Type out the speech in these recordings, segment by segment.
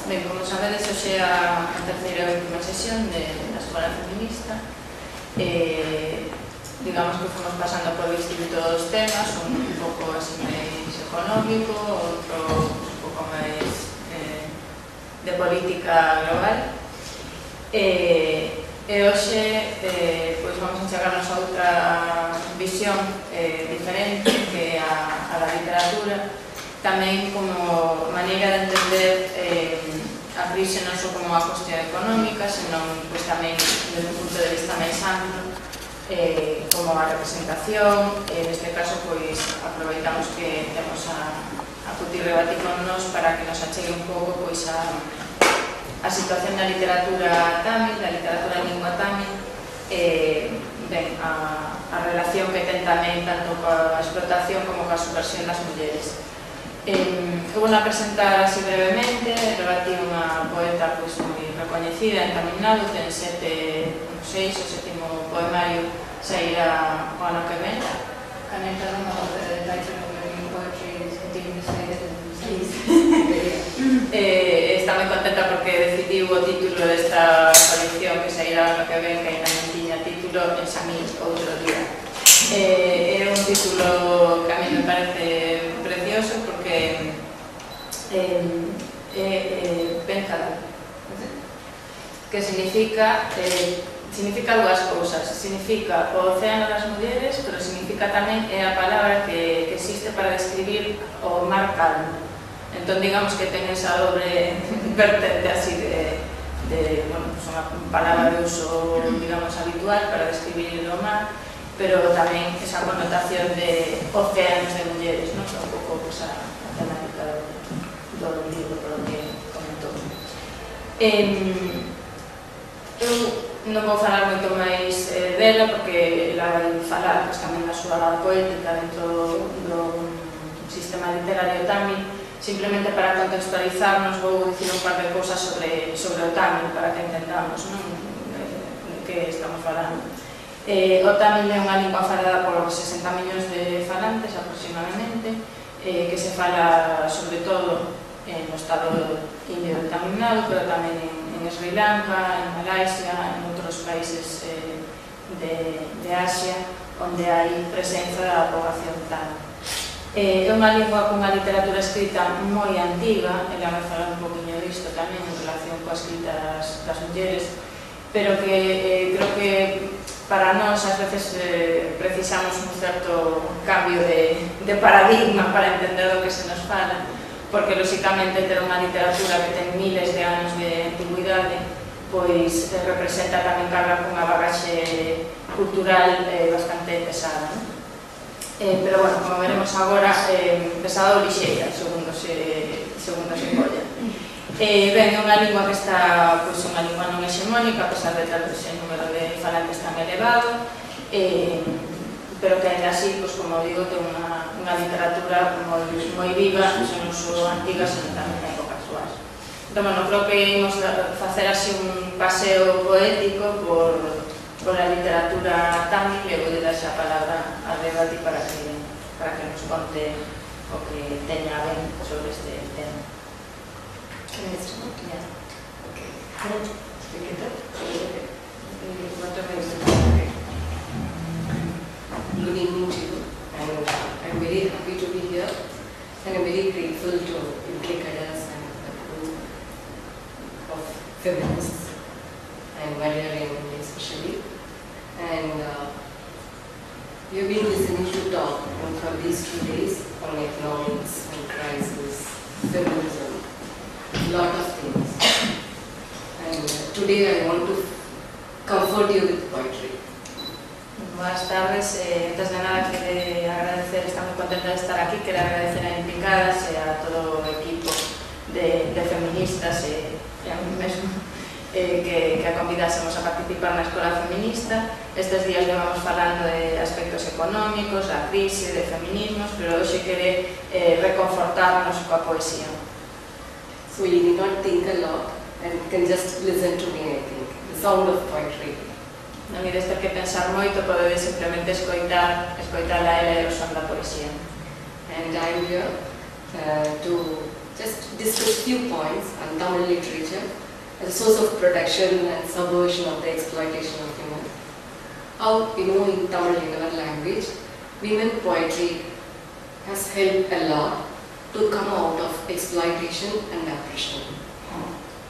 Ben, como sabedes, hoxe é a terceira e última sesión da Escola Feminista. Digamos que fomos pasando por distintos temas, un pouco así máis económico, outro un pouco máis de política global. E hoxe pois vamos a chegarnos a outra visión diferente que a da literatura, tamén como maneira de entender a crise non só como a cuestión económica, senón pois tamén desde un punto de vista máis amplo, como a representación. Neste caso pois aproveitamos que temos a Cuti Rebati con nos para que nos achegue un pouco pois a situación da literatura tamil, da literatura en lingua tamil, ben, a relación que ten tamén tanto coa explotación como coa subversión das mulleres. Eu vou a presentar así brevemente. Rebati é unha poeta pois moi recoñecida en Tamil, ten 6 o 7º poemario sairá o ano que ven. Caneta non me gusta de title of my new poetry is continuing to say that Está moi contenta porque decidiu o título desta colección que sairá o ano que ven, que ainda non tiña título, en Samil outro día. É un título que a mí me parece precioso porque Péncada, que significa dúas cousas. Significa o océano das mulleres, pero significa tamén é a palabra que existe para describir o mar calmo. Entón, digamos que ten esa doble vertente así bueno, pues unha palabra de uso, digamos, habitual para describir o mar, pero tamén esa connotación de océanos de mulleres, non? Que é un pouco pues, a temática do libro, por o que comentou. Eu non vou falar moito máis dela, porque ela vai falar pues, tamén da súa poética dentro do sistema literario tamil. Simplemente para contextualizarnos vou dicir un par de cousas sobre o tamil para que entendamos, non? De que estamos falando. O tamil é unha lingua falada por 60 millóns de falantes aproximadamente, que se fala sobre todo no estado indio de Tamil Nadu, pero tamén en Sri Lanka, en Malaisia, en outros países de Asia, onde hai presenza da poboación tamil. É unha lingua cunha literatura escrita moi antiga, ela vai falar un poquinho disto tamén en relación coa escrita das mulleres, pero que creo que para nós ás veces precisamos un certo cambio de paradigma para entender o que se nos fala, porque lóxicamente ter unha literatura que ten miles de anos de antigüidade pois representa tamén carga cunha bagaxe cultural bastante pesada, non? Pero, bueno, como veremos agora, pesada ou lixeira, segundo se colla. Ben, é unha lingua que está, pois, unha lingua non hexemónica, a pesar de ter ese número de falantes tan elevado, pero que ainda así, pois, como digo, ten unha literatura moi viva, non só antiga, senón tamén en épocas súas. Entón, bueno, creo que imos facer así un paseo poético por a literatura tamil, e vou dar xa a palabra a Rebati para que nos conte o que teña a ver sobre este tema. Good evening to you, and I'm very happy to be here, and I'm very grateful to Implikadas and the group of feminists, and Maria Raymond especially. And we have been listening to talk for these 2 days on economics and crisis, feminism, a lot of things. And today I want to comfort you with poetry. Buenas tardes. Antes de nada, quero agradecer, estamos contentos de estar aquí, quero agradecer a Implicadas e a todo o equipo de feministas e a mí mesmo que a convidásemos a participar na Escola Feminista. Estes días levamos falando de aspectos económicos, da crise, de feminismos, pero hoxe quere reconfortarnos coa poesía. So you need not think a lot and can just listen to me, I think. The sound of poetry. Non ides ter que pensar moito, podedes simplemente escoitala a ela e o son da poesía. And I'm here to just discuss few points on Tamil literature as a source of protection and subversion of the exploitation of women. How, in Tamil, in our language, women poetry has helped a lot to come out of exploitation and oppression.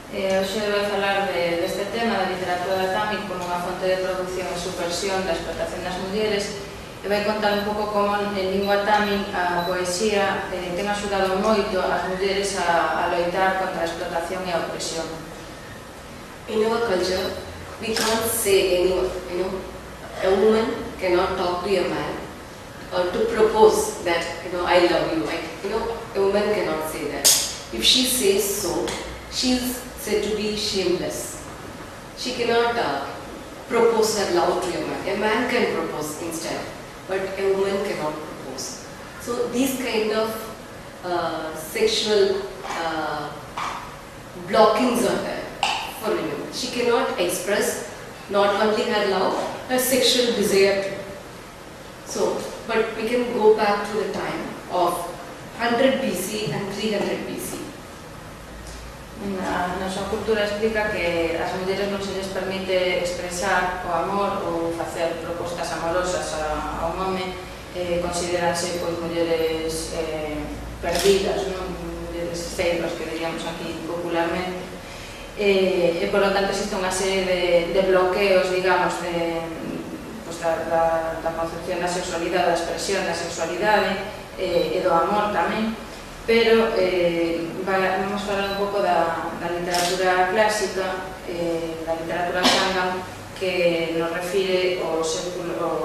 Hoxe vou falar deste tema da literatura tamil como unha fonte de produción e subversión da explotación das mulleres e vai contar un pouco como en lingua tamil a poesía ten axudado moito as mulleres a loitar contra a explotación e a opresión. In our culture, we can't say anyone, a woman cannot talk to a man or to propose that, I love you. A woman cannot say that. If she says so, she is said to be shameless. She cannot propose her love to a man. A man can propose instead, but a woman cannot propose. So these kind of sexual blockings are there for women. She cannot express not only her love, her sexual desire too. So, but we can go back to the time of 100 BC and 300 BC. A nosa cultura explica que as mulleres non se les permite expresar o amor ou facer propostas amorosas a un home, consideranse pois mulleres perdidas, mulleres ceiras que diríamos aquí popularmente, e por lo tanto existe unha serie de bloqueos, digamos, da concepción da sexualidade, da expresión da sexualidade e do amor tamén. Pero vamos falar un pouco da literatura clásica, da literatura Sangam, que nos refire ao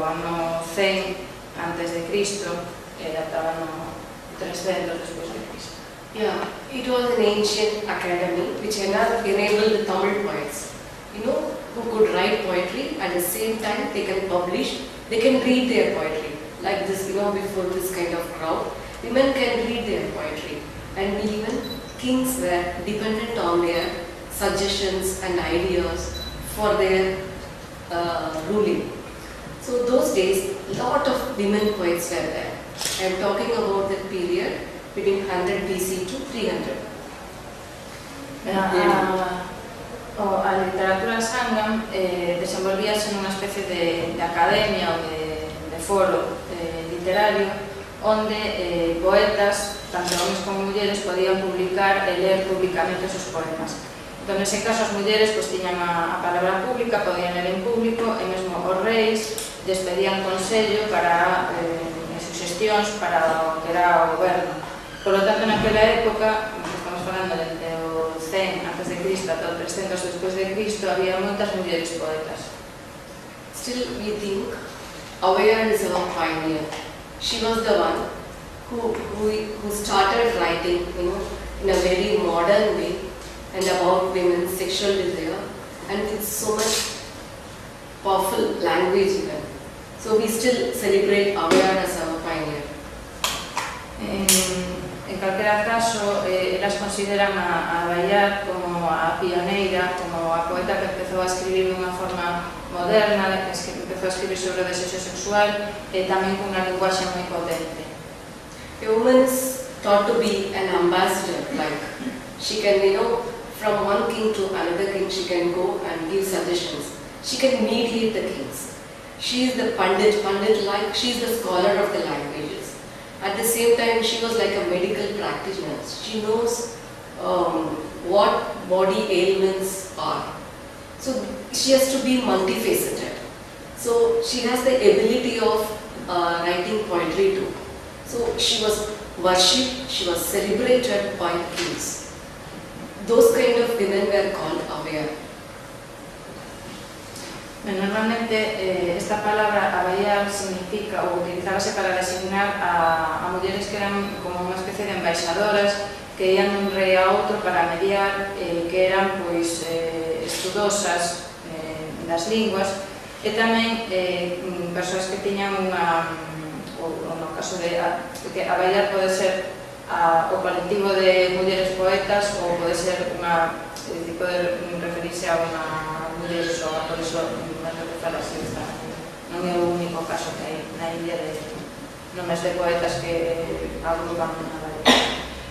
ano 100 antes de Cristo e ata ano 300 despois de Cristo. Yeah, it was an ancient academy which enabled the Tamil poets, who could write poetry at the same time they can publish, they can read their poetry. Like this, before this kind of crowd, women can read their poetry, and even kings were dependent on their suggestions and ideas for their ruling. So those days, a lot of women poets were there. I am talking about the period between 100 BC to 300. A literatura Sangam desenvolvíase nunha especie de academia ou de foro literario onde poetas, tanto homens como mulleres, podían publicar e ler públicamente os seus poemas. Entón, nese caso, as mulleres tiñan a palabra pública, podían ler en público, e mesmo os reis lles pedían consello para suxestións para o que era o goberno. Por lo tanto, naquela época, estamos falando entre o 100 antes de Cristo ata o 300 despois de Cristo, había moitas mulleres poetas. Still, we think Avvaiyar is our pioneer. She was the one who started writing, in a very modern way and about women's sexual desire, and with so much powerful language even. So we still celebrate Avvaiyar as our pioneer. En calquera caso, elas consideran a Avvaiyar como a pioneira, como a poeta que empezou a escribir de unha forma moderna, que empezou a escribir sobre o desexo sexual e tamén con unha linguaxe moi potente. A woman is thought to be an ambassador, like she can, from one king to another king, she can go and give suggestions. She can mediate the kings. She is the pandit like, she is the scholar of the languages. At the same time, she was like a medical practitioner. She knows what body ailments are. So she has to be multifaceted. So she has the ability of writing poetry too. So she was worshipped, she was celebrated by kings. Those kind of women were called Avvaiyar. Normalmente esta palabra Avvaiyar significa ou utilizábase para designar a mulleres que eran como unha especie de embaixadoras que ian dun rei a outro para mediar, que eran pois estudosas das linguas e tamén persoas que tiñan unha, ou no caso de que Avvaiyar pode ser o colectivo de mulleres poetas ou pode ser pode referirse a unha muller soa, por iso non é o único caso que hai na India de nomes de poetas que agrupan a Avvaiyar.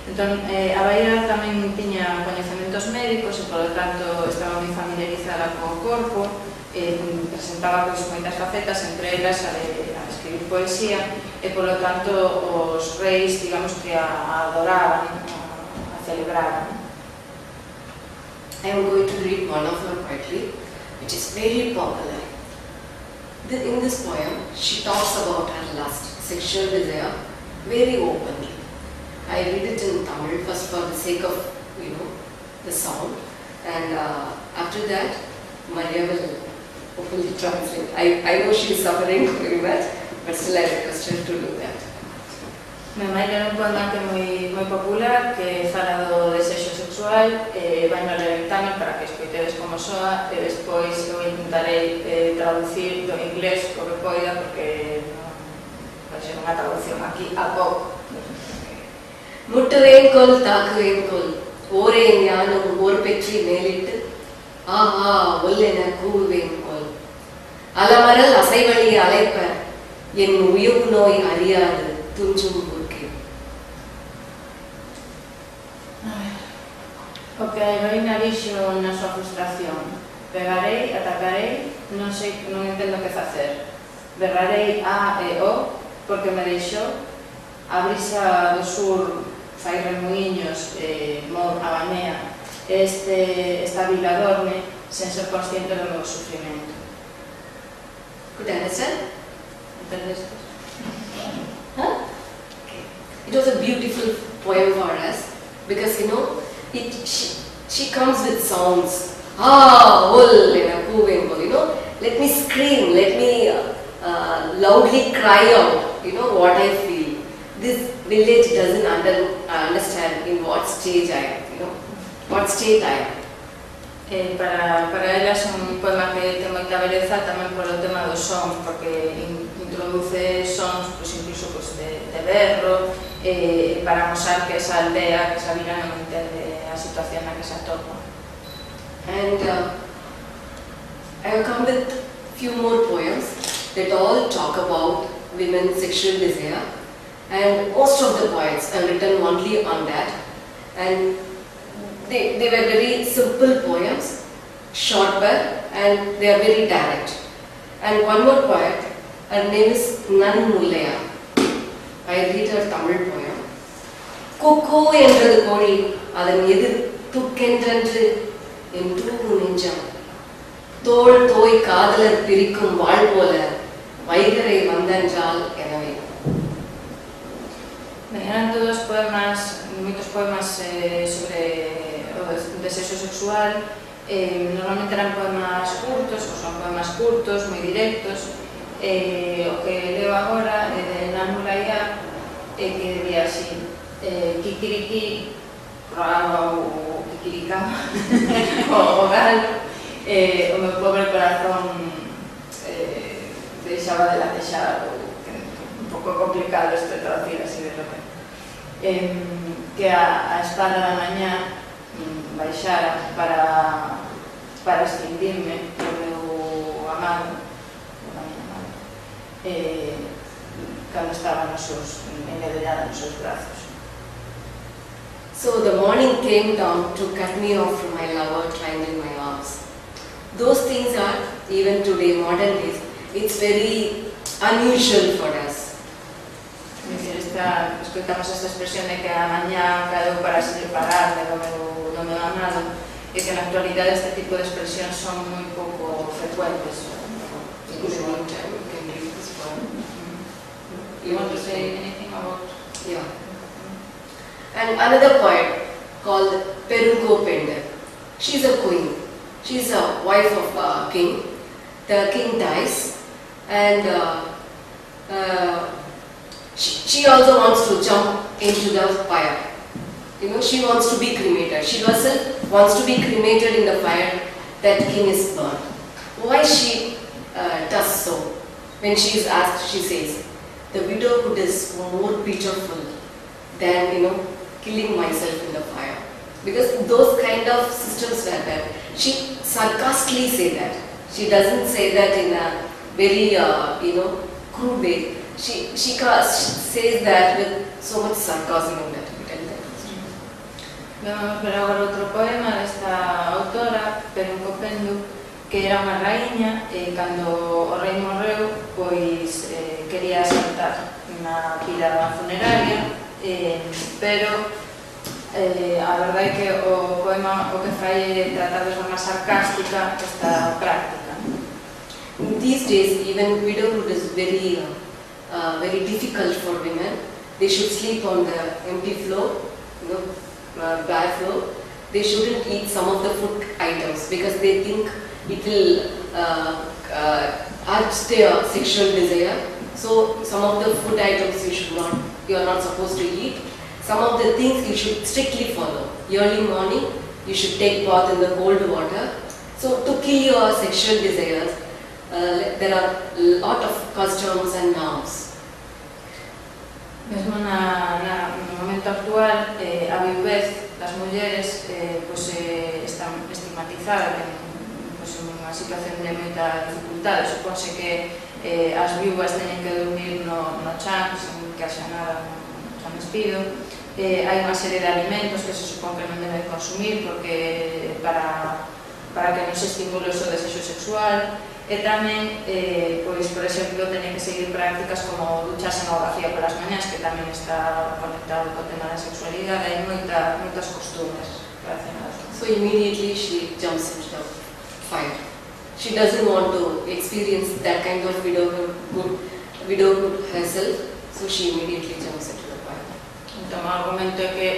Entón, a Baira tamén tiña coñecementos médicos e, polo tanto, estaba moi familiarizada co corpo, presentaba pois moitas facetas, entre elas a de escribir poesía, e, polo tanto, os reis, digamos que a adoraban, a celebraban. I am going to read one of her poetry, which is very popular. In this poem, she talks about her lust, sexual desire, very openly. I read it in Tamil first for the sake of, the sound, and after that, Maria will openly translate. I know she is suffering very much, but still I request her to do that. Maria é un poema que é moi popular, que fala do desexo sexual, vai no ler en tamil para que escoitedes como soa, e despois eu intentarei traducir do inglés o que poida, porque vai ser unha traducción aquí a pouco. முட்டுவேன் கொல் தாக்குவேன் கொல் ஓரே ஞானம் ஓர் பெற்றி மேலிட்டு ஆஹா ஒல்லென கூவுவேன் கொல் அலமரல் அசைவழி அலைப்ப என் உயிர் நோய் அறியாது துஞ்சும் ஊர்க்கே. O que a heroína dixo na súa frustración: pegarei, atacarei, non sei, non entendo que facer. Berrarei a e o porque me deixou. A brisa do sur fai remuiños, mor a banea, esta vila dorme sen ser consciente do meu sufrimento. Could you understand? Entendestes? Huh? Okay. It was a beautiful poem for us because she comes with sounds. Let me scream, let me loudly cry out, what I feel. This village doesn't understand in what stage I am, what state I am. Para ela é un poema que ten moita beleza tamén polo tema dos sons, porque introduce sons incluso de berro, para mostrar que esa aldea, que esa vila non entende a situación na que se atopa. And I have come with few more poems that all talk about women's sexual desire, and most of the poets are written only on that, and they were very simple poems, short but, and they are very direct. And one more poet, her name is Nan Mullaya. I read her Tamil poem. Kukku என்றது கோழி அதன் எதிர் துக்கென்றென்று என்று நெஞ்சம் தோள் தோய் காதலர் பிரிக்கும் வாழ் போல வைகரை வந்தென்றால் எனவே. Eran todos poemas, moitos poemas sobre o desexo sexual. Normalmente eran poemas curtos, ou son poemas curtos, moi directos. O que leo agora é de Nan Mullaya, que diría así: kikiriki, roaba ou kikiricaba, o galo, o meu pobre corazón deixaba de latexar, un pouco complicado isto de traducir así de repente. Que a espada da mañá baixara para extinguirme o meu amado, cando estaba enledellada nos seus brazos. So the morning came down to cut me off from my lover twined in my arms. Those things are, even today, modern days, it's very unusual for us. Escoitamos esta expresión de que a mañá cadeu para se separar do meu amado, e que na actualidade este tipo de expresións son moi pouco frecuentes. Incluso one time you can read this poem. You want to say anything about? Yeah. And another poet called Perunko Pender. She's a queen. She's a wife of a king. The king dies, and she also wants to jump into the fire. She wants to be cremated. She herself wants to be cremated in the fire that king is burned. Why she does so? When she is asked, she says, "The widowhood is more beautiful than killing myself in the fire." Because those kind of systems were there. She sarcastically say that. She doesn't say that in a very crude way. She says that with so much sarcasm in that. Vamos ver agora outro poema desta autora, Perun Copendo, que era unha raíña e cando o rei morreu, pois quería saltar na pira funeraria, pero a verdade é que o poema o que fai é tratar de forma sarcástica esta práctica. These days, even widowhood is very difficult for women. They should sleep on the empty floor, bare floor. They shouldn't eat some of the food items because they think it will urge their sexual desire. So some of the food items you are not supposed to eat. Some of the things you should strictly follow. Early morning, you should take bath in the cold water. So to kill your sexual desires, there are a lot of customs and norms. Mesmo no momento actual, a viuvez das mulleres está estigmatizada, en unha situación de moita dificultade. Supónse que as viúvas teñen que dormir no chan, sen que haxa nada no chan despido. Hai unha serie de alimentos que se supón que non deben consumir porque para que non se estimule o seu desexo sexual. E tamén, pois, por exemplo, teñen que seguir prácticas como ducharse na auga fría polas mañás, que tamén está conectado co tema da sexualidade. Hai moitas costumes relacionadas. So immediately she jumps into the fire. She doesn't want to experience that kind of widowhood herself, so she immediately jumps into the fire. Entón, o argumento é que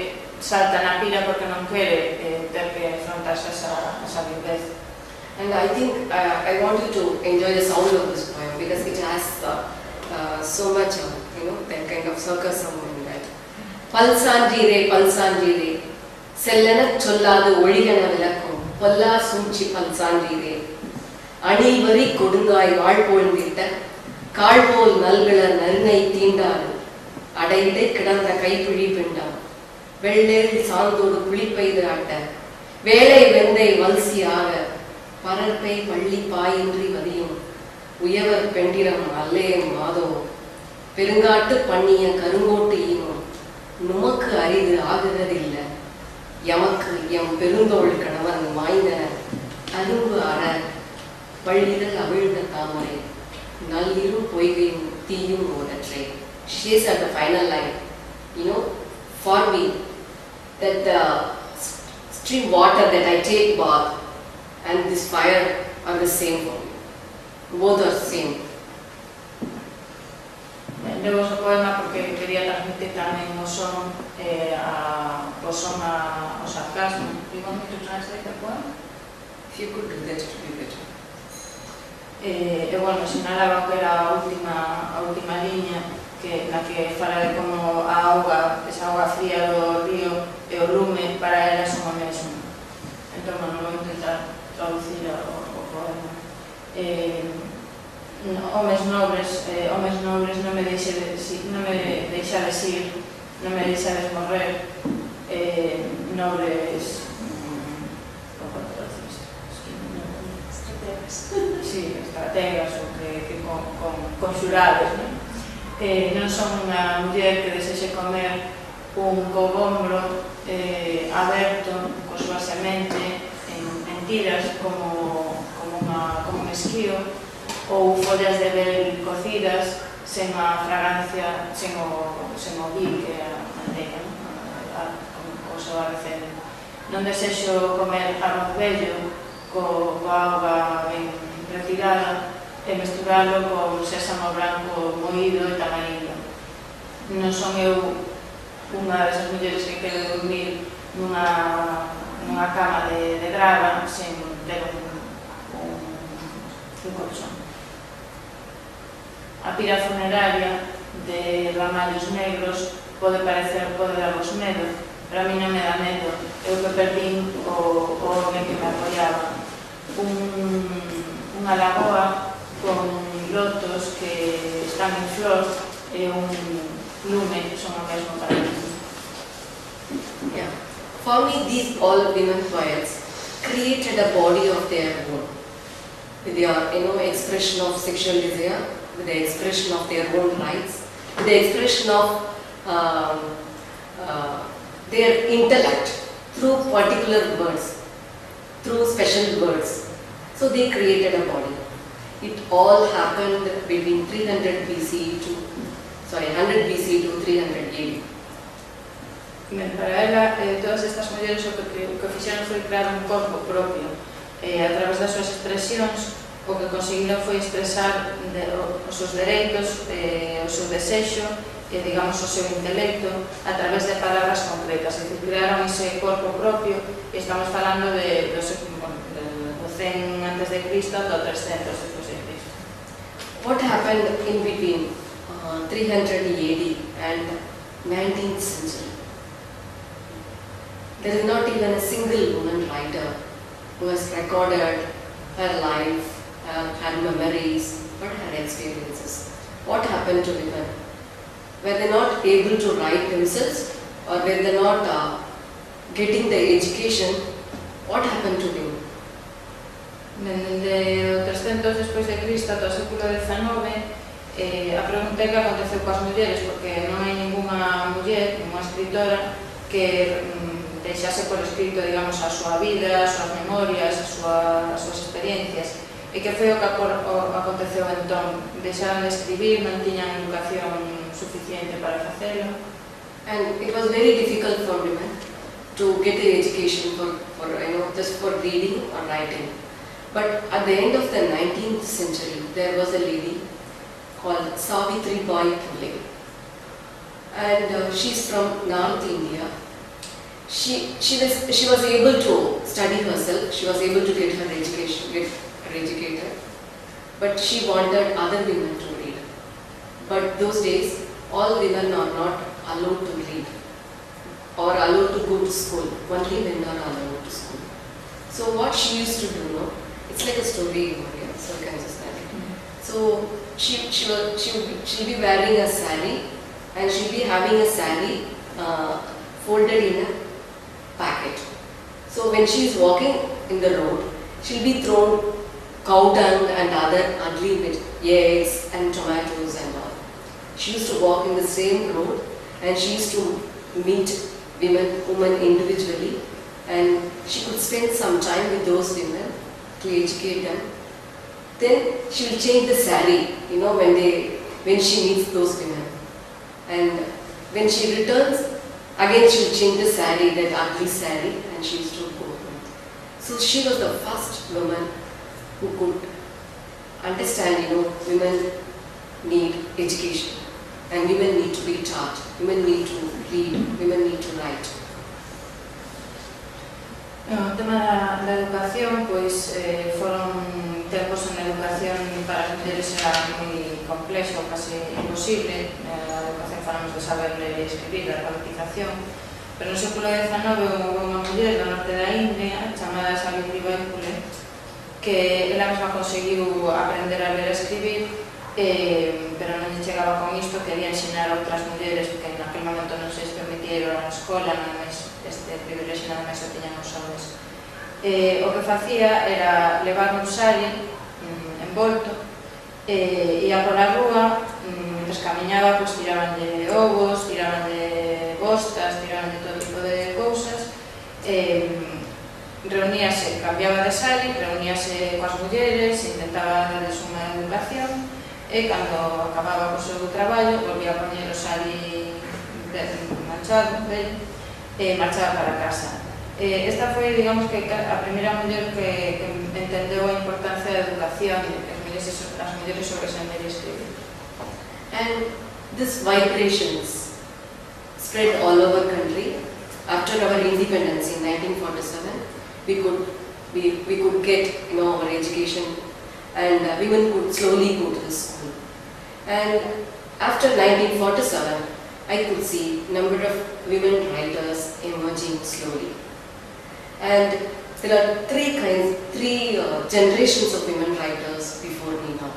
salta na pira porque non quere ter que enfrontarse a esa viuvez. And I think I want you to enjoy the sound of this poem because it has so much, that kind of sarcasm in that. Palsanjire, palsanjire, sellana cholladu oligana vilakkum, polla sunchi palsanjire, anilvari kodungai vaalpolvitha, kaalpol nalvila narnai teendaalu, adaidai kidanda kaipizhi pindam, velleril saandodu kulipaidu atta, velai vendai valsiyaga, பரற்பை பள்ளி பாயின்றி வதியும் உயவர் பெண்டிரம் அல்லே மாதோ பெருங்காட்டு பண்ணிய கருங்கோட்டு ஈனும் நுமக்கு அரிது ஆகுவதில்லை எமக்கு எம் பெருந்தோள் கணவன் மாய்ந்தன அரும்பு அற பள்ளிதழ் அவிழ்ந்த தாமரை நல்லிரும் பொய்கையும் தீயும் ஓதற்றை. She says at the final line, for me, that the stream water that I take bath and this fire are the same for me. Both are same. Leo o poema porque quería transmitir tamén o son ao sarcasmo. Do you want me to translate the poem? If you could do that, it would be better. Bueno, sinalaba que era a última liña na que fala de como a auga, esa auga fría do río e o lume para ela son o mesmo. Entón, non vou intentar traducir o poema. Homes nobres non me deixades ir, non me deixades morrer, nobres estrategas ou que conxurades, non son unha muller que desexe comer un cogombro aberto con súa semente en tiras como un esquío ou follas de bel cocidas sen a fragancia, sen o vil que é a manteca, o seu arrecendo. Non desexo comer arroz vello coa auga ben retirada e mesturalo con sésamo branco moído e tamarindo. Non son eu unha desas mulleres que quere dormir nunha cama de grava sen ter un colchón. A pira funeraria de ramallos negros pode darvos medo, pero a mí non me dá medo. Eu que perdín o home que me apoiaba. Unha lagoa con lotos que están en flor e un lume son o mesmo para mí. Yeah. For me, these all women poets created a body of their own with their expression of sexual desire, with the expression of their own rights, with the expression of their intellect. through particular words, through special words. So they created a body. It all happened between 100 BC to 300 AD. Ben, para ela, todas estas mulleres o que fixeron foi crear un corpo propio. A través das súas expresións, o que conseguiron foi expresar os seus dereitos, o seu desexo, digamos, o seu intelecto, a través de palabras concretas. É dicir, crearon ese corpo propio, e estamos falando do 100 antes de Cristo ata 300 despois de Cristo. What happened in between 300 AD and 19th century? There is not even a single woman writer who has recorded her life, her memories, or her experiences. What happened to women? Were they not able to write themselves, or were they not getting the education? What happened to them? Dende o 300 despois de Cristo ata o século XIX, a pregunta é que aconteceu coas mulleres, porque non hai ninguna muller, ninguna escritora, que deixase por escrito, digamos, a súa vida, as súas memorias, as súas experiencias. E que foi o que aconteceu entón? Deixaron de escribir, non tiñan educación suficiente para facelo. And it was very difficult for women to get an education just for reading or writing. But at the end of the 19th century, there was a lady called Savitribai Phule, and she's from North India. She was able to study herself. She was able to get her education, get her educated, but she wanted other women to read. But those days, all women are not allowed to read or allowed to go to school. Only men are allowed to school. So what she used to do, it's like a story, so you can just tell it. So she'll be wearing a sari, and she'll be having a sari folded in a packet. So when she is walking in the road, she'll be thrown cow dung and other ugly with eggs and tomatoes and all. She used to walk in the same road, and she used to meet women individually, and she could spend some time with those women to educate them. Then she will change the sari, when she meets those women. And when she returns, again she will change the sari, that ugly sari, and she used to go home. So she was the first woman who could understand, women need education, and women need to be taught, women need to read, women need to write. O tema da educación, pois foron tempos en educación para as mulleres era moi complexo, casi imposible. A educación falamos de saber ler e escribir, a alfabetización, pero no século XIX houve unha muller do norte da India chamada Savitribai Phule, que ela mesma conseguiu aprender a ler e escribir, pero non lle chegaba con isto, quería ensinar a outras mulleres, porque en aquel momento non se permitieron a escola, non máis este privilegio nada máis o tiñan os homens. O que facía era levar un sari envolto, ia por a rúa, mentre camiñaba, pois tiraban de ovos, tiraban de bostas, tiraban de todo tipo de cousas, reuníase, cambiaba de sari, reuníase coas mulleres, intentaba darles unha educación, e cando acababa o seu traballo, volvía a poñer o sari manchado, e marchaba para casa. Esta foi, digamos, que a primeira muller que entendeu a importancia da educación e que as mulleres sobre saber escribir. And these vibrations spread all over country. After our independence in 1947, we could get our education, and women could slowly go to the school. And after 1947, I could see number of women writers emerging slowly. And there are three generations of women writers before me now.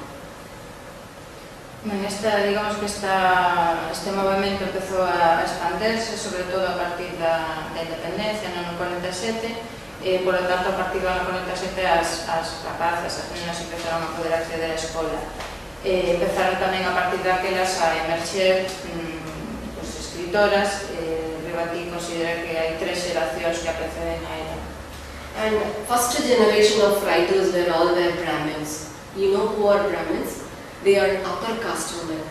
Digamos que este movimento empezou a expandirse, sobre todo a partir da independencia no ano 47, por lo tanto a partir do ano 47 as rapazas, as meninas empezaron a poder acceder á escola. Empezaron tamén a partir daquelas a emerxer escritoras escribe aquí considera que hai 3 xeracións que a preceden a ela. And first generation of writers were all Brahmins. You know who are Brahmins? They are upper caste women.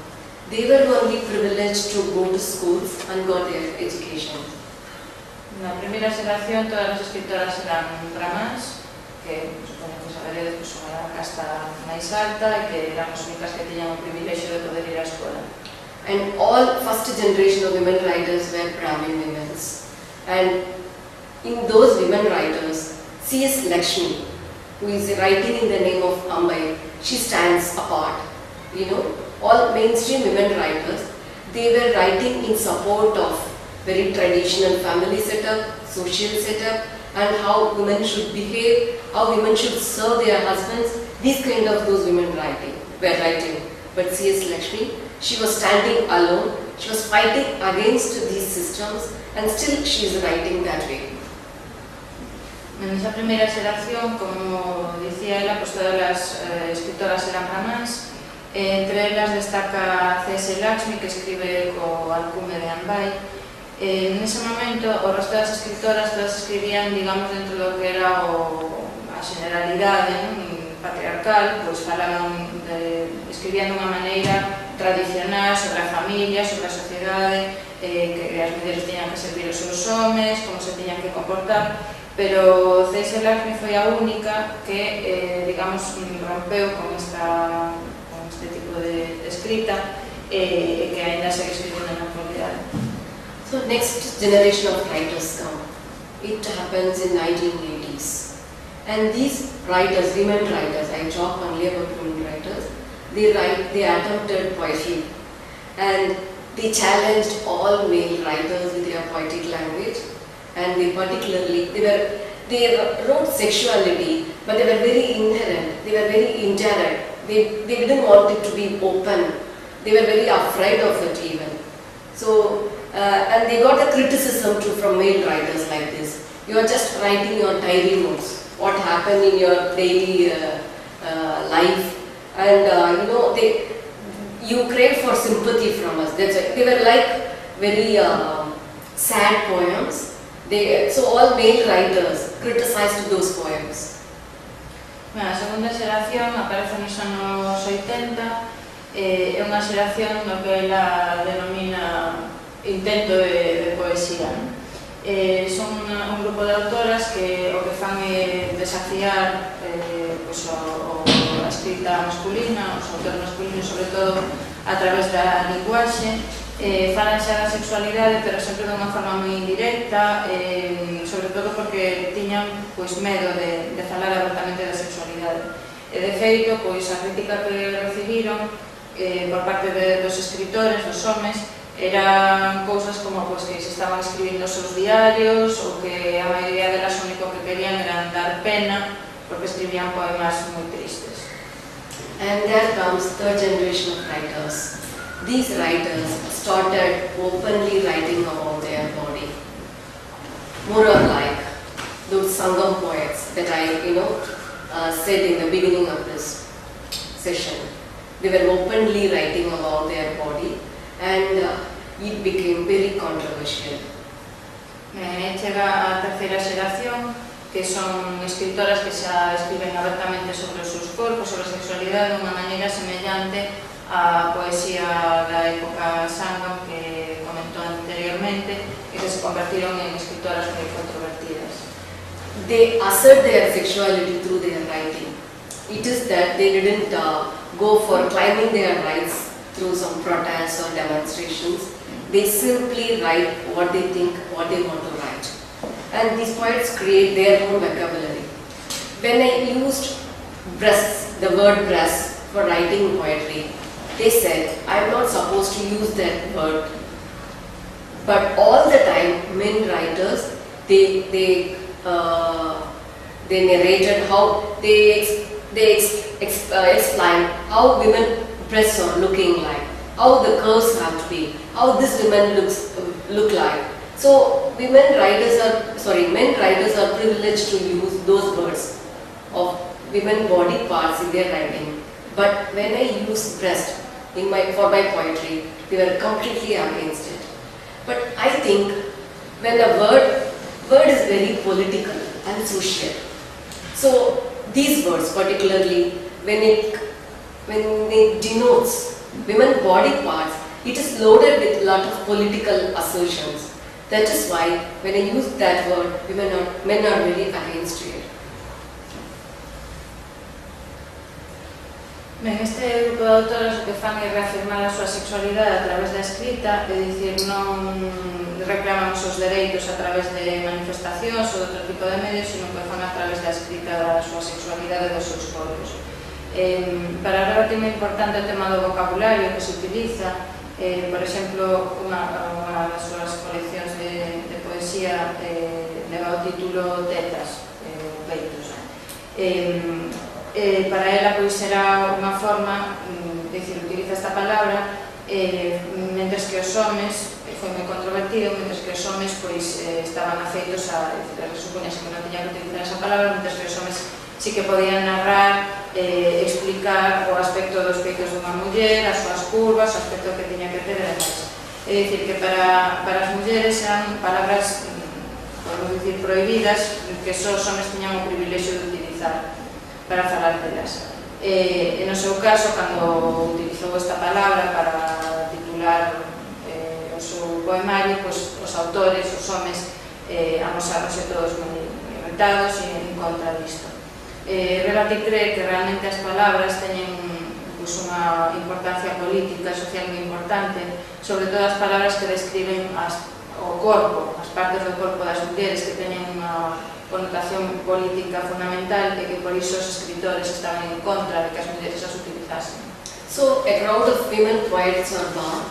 They were only privileged to go to schools and got their education. Na primeira xeración todas as escritoras eran brahmans, que supoño que saberedes que son a casta máis alta e que eran as únicas que tiñan o privilexio de poder ir á escola. And all first generation of women writers were Brahmin women. And in those women writers, C.S. Lakshmi, who is writing in the name of Ambai, she stands apart. You know, all mainstream women writers, they were writing in support of very traditional family setup, social setup, and how women should behave, how women should serve their husbands. These kind of those women were writing. But C.S. Lakshmi, she was standing alone, she was fighting against these systems, and still she is writing that way. En esa primeira xeración, como dicía ela, pues todas as escritoras eran brahmans. Entre elas destaca C.S. Lakshmi, que escribe co alcume de Ambai. En ese momento, o resto das escritoras todas escribían, digamos, dentro do que era a generalidade patriarcal, pois falaban escribían dunha maneira tradicional sobre a familia, sobre a sociedade, que as mulleres tiñan que servir os seus homes, como se tiñan que comportar. Pero C.S. Lakshmi foi a única que, digamos, rompeu con este tipo de escrita e que ainda segue escribindo na actualidade. So next generation of writers come. It happens in 1980s. And these writers, women writers, I talk only about women writers, they attempted poetry. And they challenged all male writers with their poetic language. And they wrote sexuality, but they were very inherent, they were very indirect, they didn't want it to be open, they were very afraid of it even. So, and they got a criticism too from male writers like this. You are just writing your diary notes, what happened in your daily life, and you crave for sympathy from us. That's why. They were like very sad poems. So all male writers criticized those poems. A segunda xeración aparece nos anos 80, é unha xeración no que ela denomina intento de poesía. Son un grupo de autoras que o que fan é desafiar a escrita masculina, os autores masculinos sobre todo a través da linguaxe. Falan xa da sexualidade, pero sempre dunha forma moi indirecta, sobre todo porque tiñan medo de falar abertamente da sexualidade. E de feito, a crítica que recibiron por parte dos escritores, dos homes, eran cousas como que se estaban escribindo os seus diarios ou que a maioría delas o único que querían era dar pena porque escribían poemas moi tristes. And there comes third generation of writers. These writers started openly writing about their body. More or like those Sangam poets that I said in the beginning of this session. They were openly writing about their body, and it became very controversial. Chega a terceira xeración, que son escritoras que xa escriben abertamente sobre os seus corpos, sobre a sexualidade, dunha maneira semellante a poesía da época Sangam que comentou anteriormente e que se convertiron en escritoras moi controvertidas. They assert their sexuality through their writing. It is that they didn't go for claiming their rights through some protests or demonstrations. They simply write what they think, what they want to write. And these poets create their own vocabulary. When I used breasts, the word breast, for writing poetry, they said, I am not supposed to use that word. But all the time, men writers, they narrated how they explained how women breasts are looking like, how the curves have to be, how this woman look like. So men writers are privileged to use those words of women body parts in their writing. But when I use breast for my poetry, they were completely against it. But I think when a word is very political and social. So these words particularly, when it denotes women's body parts, it is loaded with a lot of political assertions. That is why when I use that word, men are very against it. Ben, este grupo de autores o que fan é reafirmar a súa sexualidade a través da escrita, é dicir, non reclaman os seus dereitos a través de manifestacións ou de outro tipo de medios, sino que fan a través da escrita da súa sexualidade e dos seus códigos. Para rebatir moi importante o tema do vocabulario que se utiliza, por exemplo, unha das súas coleccións de poesía leva o título Tetas, peitos. Para ela pois será unha forma, dicir, utiliza esta palabra, mentres que os homes, foi moi controvertido, mentres que os homes pois estaban afeitos a, supoñase que non tiñan que utilizar esa palabra, mentres que os homes sí que podían narrar, explicar o aspecto dos peitos dunha muller, as súas curvas, o aspecto que tiña que ter e demais. É dicir, que para as mulleres eran palabras, podemos dicir, prohibidas, que só os homes tiñan o privilexio de utilizar para falar delas. No seu caso, cando utilizou esta palabra para titular o seu poemario, pois, os autores, os homes, amosáronse todos moi irritados e en contra disto. Relati cree que realmente as palabras teñen pois, unha importancia política e social moi importante, sobre todo as palabras que describen o corpo, as partes do corpo das mulleres que teñen unha connotación política fundamental e que por iso os escritores estaban en contra de que as mulleres as utilizasen. So a crowd of women poets are bound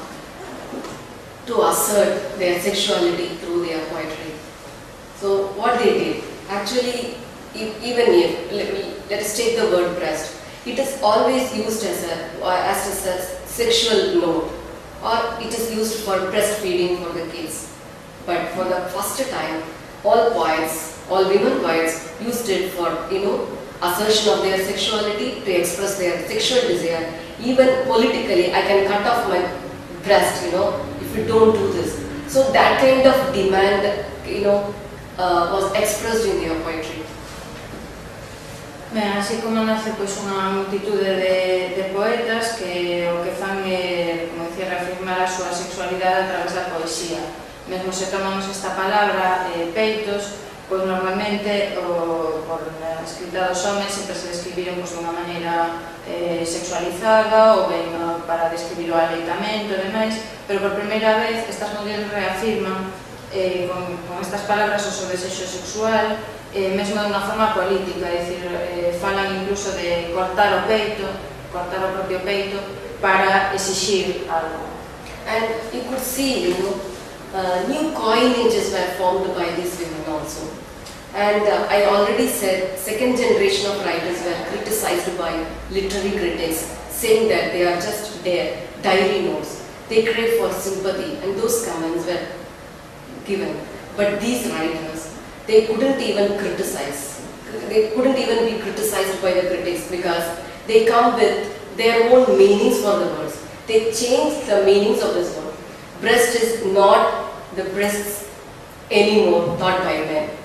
to assert their sexuality through their poetry. So what they did, actually, even if, let us take the word breast, it is always used as a sexual note, or it is used for breastfeeding for the kids. But for the first time, all women poets used it for, assertion of their sexuality, to express their sexual desire. Even politically, I can cut off my breast, if you don't do this. So that kind of demand, was expressed in their poetry. Ben, así como nace pois, unha multitude de poetas que o que fan é, como dicía, reafirmar a súa sexualidade a través da poesía. Mesmo se tomamos esta palabra, peitos, pois normalmente por a escrita dos homes sempre se describiron pois, de unha maneira sexualizada ou ben para describir o aleitamento e demais, pero por primeira vez estas mulleres reafirman con estas palabras o seu desexo sexual, mesmo de unha forma política, é dicir, falan incluso de cortar o propio peito para exixir algo. And you could see, new coinages were formed by these women also. And I already said, second generation of writers were criticized by literary critics, saying that they are just their diary notes. They crave for sympathy, and those comments were given. But these writers, they couldn't even criticize. They couldn't even be criticized by the critics because they come with their own meanings for the words. They change the meanings of this word. Breast is not the breasts anymore thought by men.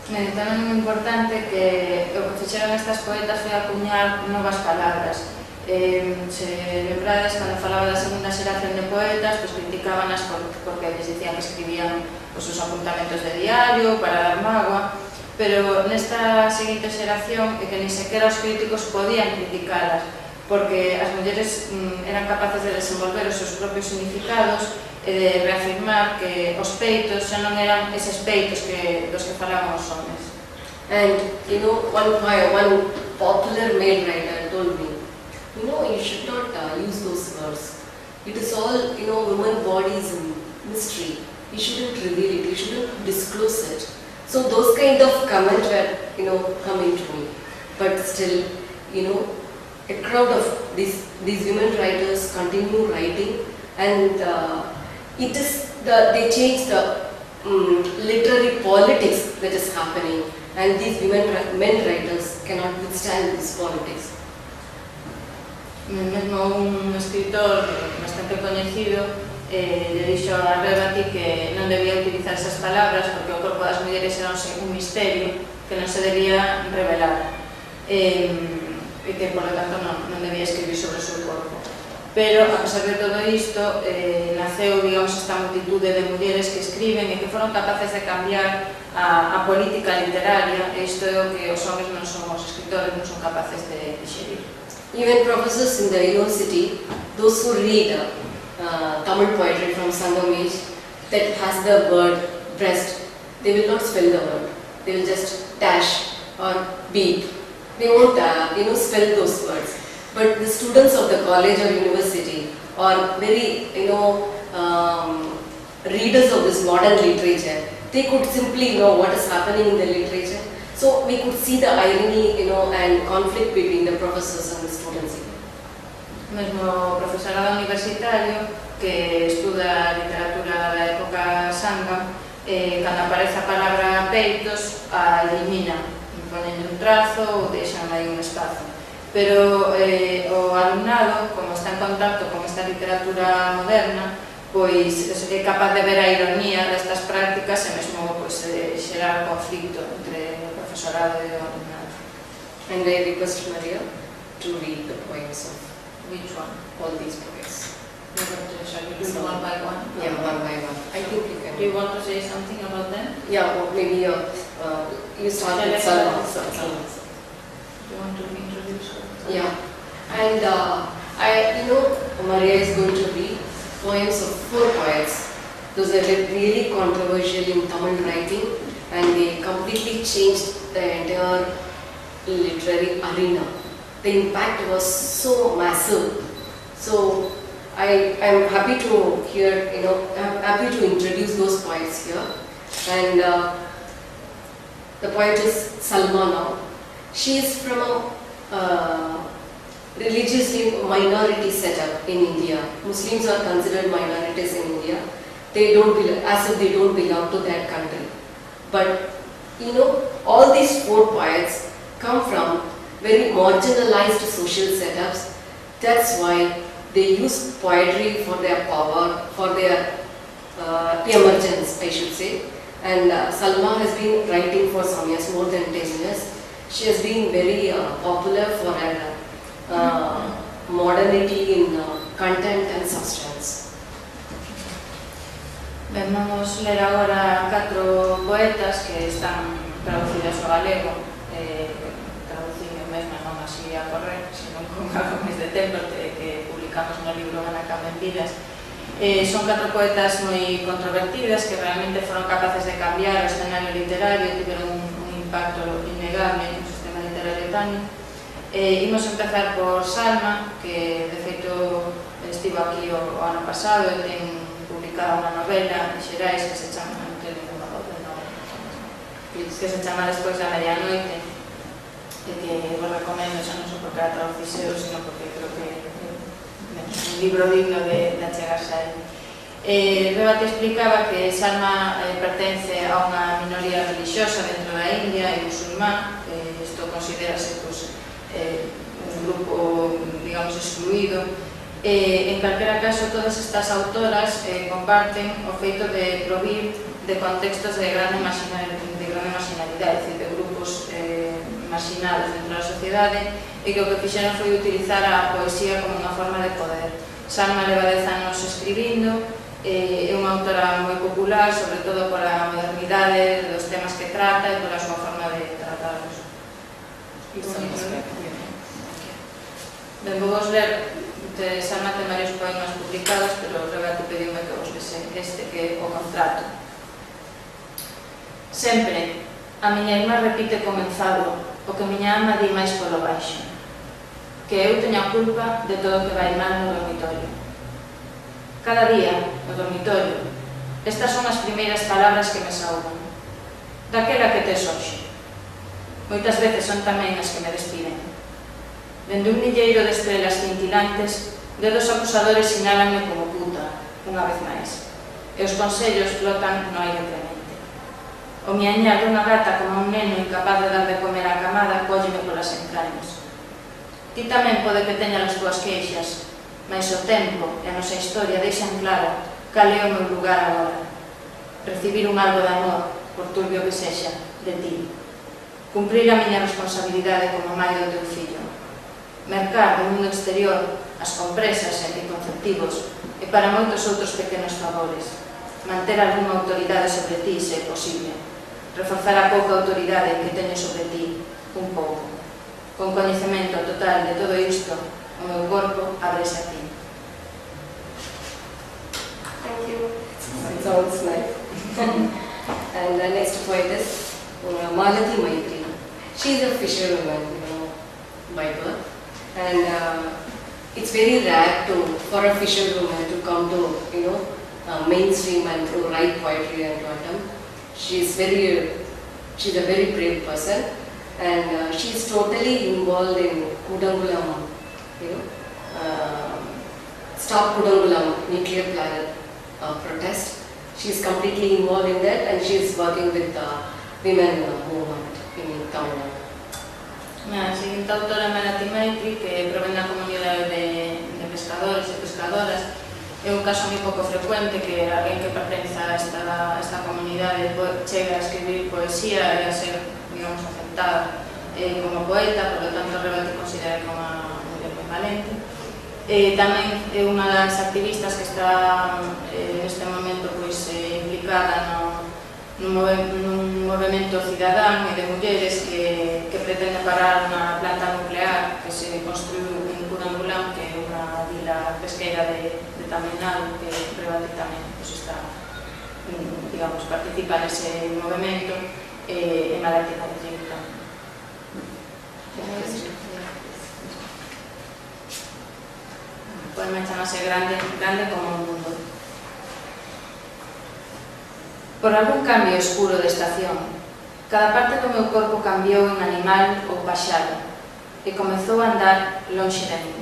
Tamén é moi importante que o que fixeron estas poetas foi acuñar novas palabras. Se lembrades, cando falaba da segunda xeración de poetas, pois criticabanas porque les dicían que escribían os seus apuntamentos de diario para dar mágoa, pero nesta seguinte xeración é que ni sequera os críticos podían criticalas, porque as mulleres eran capaces de desenvolver os seus propios significados e de reafirmar que os peitos xa non eran eses peitos dos que falaban os homes. And one popular male writer told me, you should not use those words. It is all, women bodies and mystery. You shouldn't reveal it, you shouldn't disclose it. So those kind of comments were, coming to me. But still, a crowd of these women writers continue writing, and they change the literary politics that is happening, and these men writers cannot withstand this politics. Mesmo un escritor bastante coñecido lle dixo a Rebati que non debía utilizar esas palabras porque o corpo das mulleres era un misterio que non se debía revelar e que, por lo tanto, non debía escribir sobre o seu corpo. Pero, a pesar de todo isto, naceu, digamos, esta multitude de mulleres que escriben e que foron capaces de cambiar a política literaria, e isto é o que os homens non son, os escritores non son capaces de xerir. Even professors in the university, those who read Tamil poetry from Sangam age that has the word breast, they will not spell the word. They will just dash or beep. They won't, spell those words. But the students of the college or university are very, readers of this modern literature. They could simply know what is happening in the literature. So we could see the irony, and conflict between the professors and the students. Mesmo profesorado universitario que estuda literatura da época Sangam, cando aparece a palabra peitos, a elimina, ponen un trazo ou deixan aí un espazo. Pero o alumnado, como está en contacto con esta literatura moderna, pois é capaz de ver a ironía destas prácticas e mesmo xerar conflito entre o profesorado e o alumnado. And I request Maria to read the poems of Which one? all these poets. Shall we do it one by one? Yeah, one by one. I think you can. Do you want to say something about them? Yeah, or maybe you start with Salma. Do you want to introduce her? Yeah, and Maria is going to read poems of 4 poets. Those are really controversial in Tamil writing, and they completely changed the entire literary arena. The impact was so massive. So I am happy to hear, I'm happy to introduce those poets here. And the poet is Salma now. She is from a religiously minority setup in India. Muslims are considered minorities in India. They don't belong, as if they don't belong to that country. But all these 4 poets come from very marginalized social setups. That's why they use poetry for their power, for their emergence, I should say. And Salma has been writing for some years, more than 10 years. She has been very popular for her modernity in content and substance. Vamos ler agora 4 poetas que están traducidas ao galego, traducindo mesmo non así a correr, senón con algo máis de tempo que publicamos no libro Ana Carmen Vidas. Son 4 poetas moi controvertidas que realmente foron capaces de cambiar o escenario literario, tiveron un impacto innegable no sistema literario tani. Imos empezar por Salma, que de feito estivo aquí o ano pasado e ten publicada unha novela en Xerais que se chama, non ten ninguna voz de novela, que se chama Despois da medianoite, e que vos recomendo, xa non só porque a traducise eu, sino porque creo que é un libro digno de achegarse a él. Rebati explicaba que Salma pertence a unha minoría religiosa dentro da India e musulmán. Isto considerase un grupo, digamos, excluído. En calquera caso, todas estas autoras comparten o feito de provir de contextos de grande marginalidade, é dicir, de grupos marginados dentro da sociedade, e que o que fixeron foi utilizar a poesía como unha forma de poder. Salma leva 10 anos escribindo, é unha autora moi popular, sobre todo pola modernidade dos temas que trata e pola súa forma de tratarlos. Ben, vos ler, Salma ten varios poemas publicados, pero o Rebati pediume que vos lese este, que é O Contrato. Sempre a miña irmá repite comenzado o que miña ama di máis polo baixo, que eu teño a culpa de todo o que vai mal no dormitorio. Cada día, no dormitorio, estas son as primeiras palabras que me saudan. Daquela que tes hoxe. Moitas veces son tamén as que me despiden. Dende un milleiro de estrelas cintilantes, dedos acusadores sinálanme como puta, unha vez máis. E os consellos flotan no aire clemente. O miañar dunha gata como un neno incapaz de dar de comer á camada cólleme polas entrañas. Ti tamén pode que teñas as túas queixas, mais o tempo e a nosa historia deixan claro cal é o meu lugar agora. Recibir un algo de amor, por turbio que sexa, de ti. Cumprir a miña responsabilidade como mãe do teu fillo. Mercar do mundo exterior as compresas e anticonceptivos e para moitos outros pequenos favores. Manter algunha autoridade sobre ti, se é posible. Reforzar a pouca autoridade que teño sobre ti, un pouco. Con coñecemento total de todo isto, o meu corpo ábrese a ti. Thank you. It sounds nice. And the next poet is Malati Maitri. She is a fisherwoman, by birth. And it's very rare for a fisherwoman to come to, mainstream and to write poetry and to attempt. She's a very brave person, and she's totally involved in Kudangulam, Stop Kudangulam nuclear plant protest. She's completely involved in that, and she's working with the women movement in Tamil Nadu. A seguinte autora é Malati Maitri, que provén da comunidade de pescadores e pescadoras. É un caso moi pouco frecuente que alguén que pertence a esta comunidade chegue a escribir poesía e a ser, digamos, aceptada como poeta, por lo tanto, realmente considera como unha muller moi valente. Tamén é unha das activistas que está neste momento implicada nun movimento cidadán e de mulleres que pretende parar unha planta nuclear que se construiu en Kudangulam, que é unha vila pesqueira de Tamil Nadu, que tamén está, digamos, participa nese movimento en Malati Maitri. O poema chamase grande como o mundo. Por algún cambio escuro de estación, cada parte do meu corpo cambiou en animal ou paxaro e comezou a andar lonxe de mí.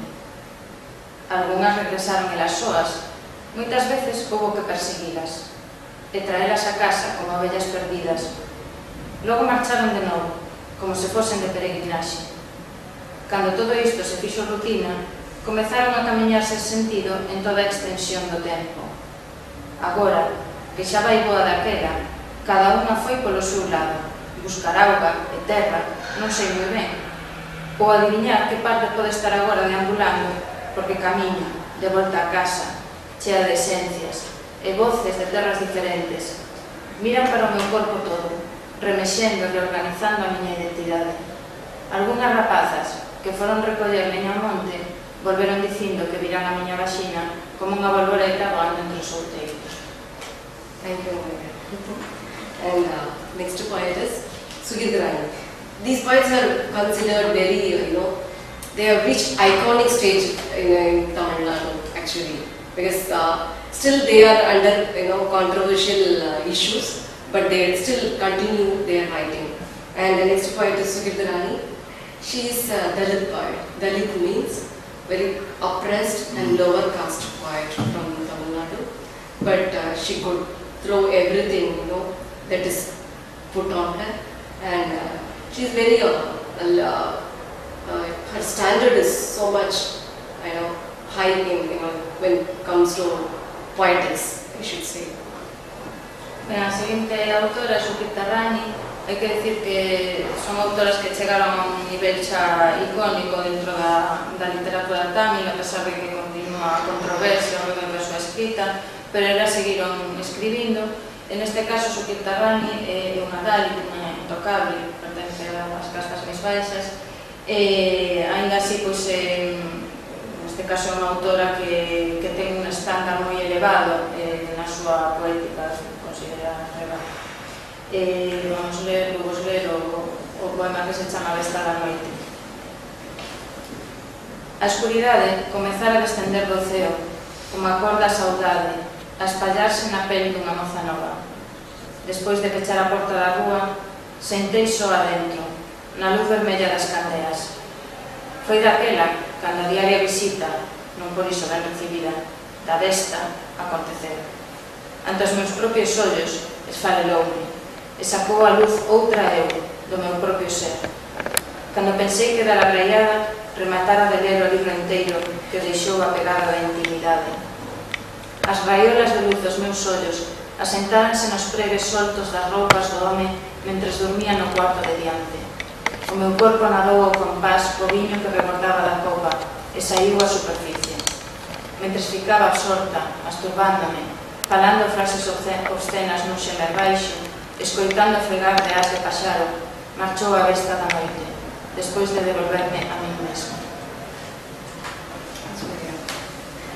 Algunhas regresaron elas soas, moitas veces houbo que perseguilas e traelas a casa como ovellas perdidas. Logo marcharon de novo, como se fosen de peregrinaxe. Cando todo isto se fixo rutina, comezaron a camiñarse sen sentido en toda a extensión do tempo. Agora, que xa vai boa daquela, cada unha foi polo seu lado, buscar auga e terra, non sei moi ben, ou adiviñar que parte pode estar agora deambulando, porque camiña, de volta a casa, chea de esencias e voces de terras diferentes. Miran para o meu corpo todo, remexendo e reorganizando a miña identidade. Algunhas rapazas que foron recoller leña ao monte volveron dicindo que virán a miña vaxina como unha bolboreta voando entre os outeiros. Thank you, Monica. And next poet is Sugidhrani. These poets are considered very, they have reached iconic stage in Tamil Nadu, actually, because still they are under, controversial issues, but they still continue their writing. And the next poet is Sugidhrani. She is a Dalit poet. Dalit means very oppressed and lower caste poet from Tamil Nadu, but she could throw everything, that is put on her, and she is very, her standard is so much, high in, when it comes to poetics, I should say. A seguinte autora, Sugidhrani, hai que decir que son autoras que chegaron a un nivel xa icónico dentro da literatura tamil, a pesar de que continúa a controversia ao redor da súa escrita, pero elas seguiron escribindo. En este caso, Sugidhrani é unha Dalit, unha intocable, pertence ás castas máis baixas, e ainda así, neste caso é unha autora que ten un estándar moi elevado na súa poética, considera elevado. Vamos ler o poema que se chama Vesta da noite. A escuridade comezara a descender do ceo, como a cor da saudade, a espallarse na pel dunha moza nova. Despois de pechar a porta da rúa, sentei só adentro, na luz vermella das candeas. Foi daquela, cando a diaria visita, non por iso ben recibida, da Vesta acontecer. Ante os meus propios ollos, esfareloume, e sacou a luz outra eu, do meu propio ser. Cando pensei que dara raiada, rematara de ler o libro inteiro que deixou a pegada da intimidade. As raiolas de luz dos meus ollos asentáranse nos pregues soltos das roupas do home mentres dormía no cuarto de diante. O meu corpo nadou ao compás co viño que rebordaba da copa e saiu á superficie. Mentres ficaba absorta, masturbándome, falando frases obscenas nun xemer baixo, escoitando fregar de as de paxaro, marchou a besta da noite, despois de devolverme a mí mesmo.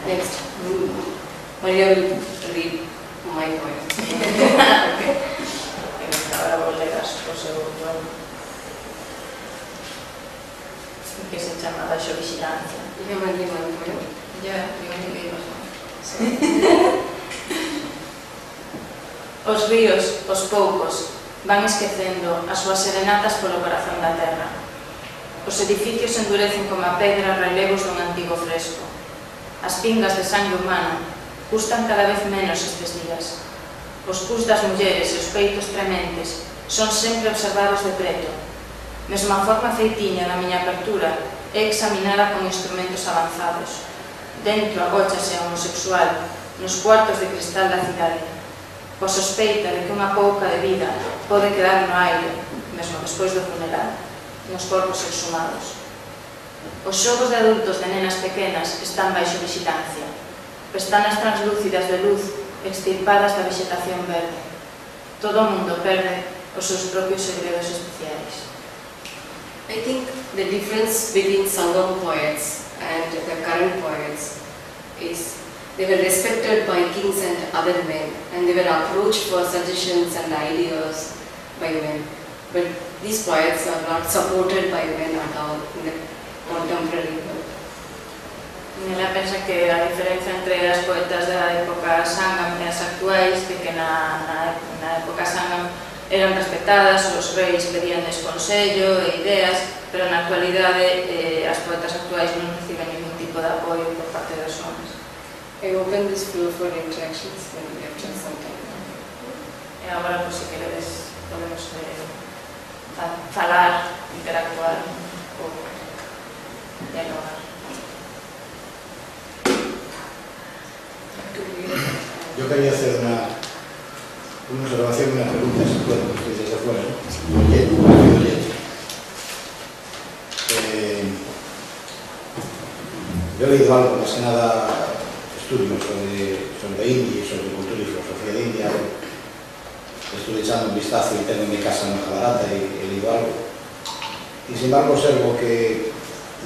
Next, Maria will read my poem. Ahora vos legas o seu poema, que se chama Baixo Vigilancia. You have only one poem? Yeah, you only gave us one. Os ríos, os poucos, van esquecendo as súas serenatas polo corazón da terra. Os edificios endurecen como a pedra relevos dun antigo fresco. As pingas de sangue humano gustan cada vez menos estes días. Os cus das mulleres e os peitos trementes son sempre observados de preto. Mesmo a forma feitiña da miña apertura é examinada con instrumentos avanzados. Dentro agóchase a homosexual nos cuartos de cristal da cidade. Pois sospeita de que unha pouca de vida pode quedar no aire, mesmo despois do funeral, nos corpos exhumados. Os xogos de adultos de nenas pequenas están baixo vigilancia. Pestanas translúcidas de luz extirpadas da vegetación verde. Todo o mundo perde os seus propios segredos especiais. I think the difference between Sangam poets and the current poets is they were respected by kings and other men, and they were approached for suggestions and ideas by men. But these poets are not supported by men at all in the contemporary world. Ela pensa que a diferencia entre as poetas da época Sangam e as actuais é que na época Sangam eran respetadas, os reis pedíanles consello e ideas, pero na actualidade as poetas actuais non reciben ningún tipo de apoio por parte dos homens. I open this floor for interactions when we have just some time. E agora, pois, se queredes, podemos falar, interactuar un pouco, dialogar. Yo quería hacer una observación, una pregunta, si puedo, estoy desde afuera, ¿no? Yo he leído algo, más que nada, estudios sobre India y sobre cultura y filosofía de India. Estuve echando un vistazo y tengo en mi casa en Mahabharata y he leído algo. Y sin embargo observo que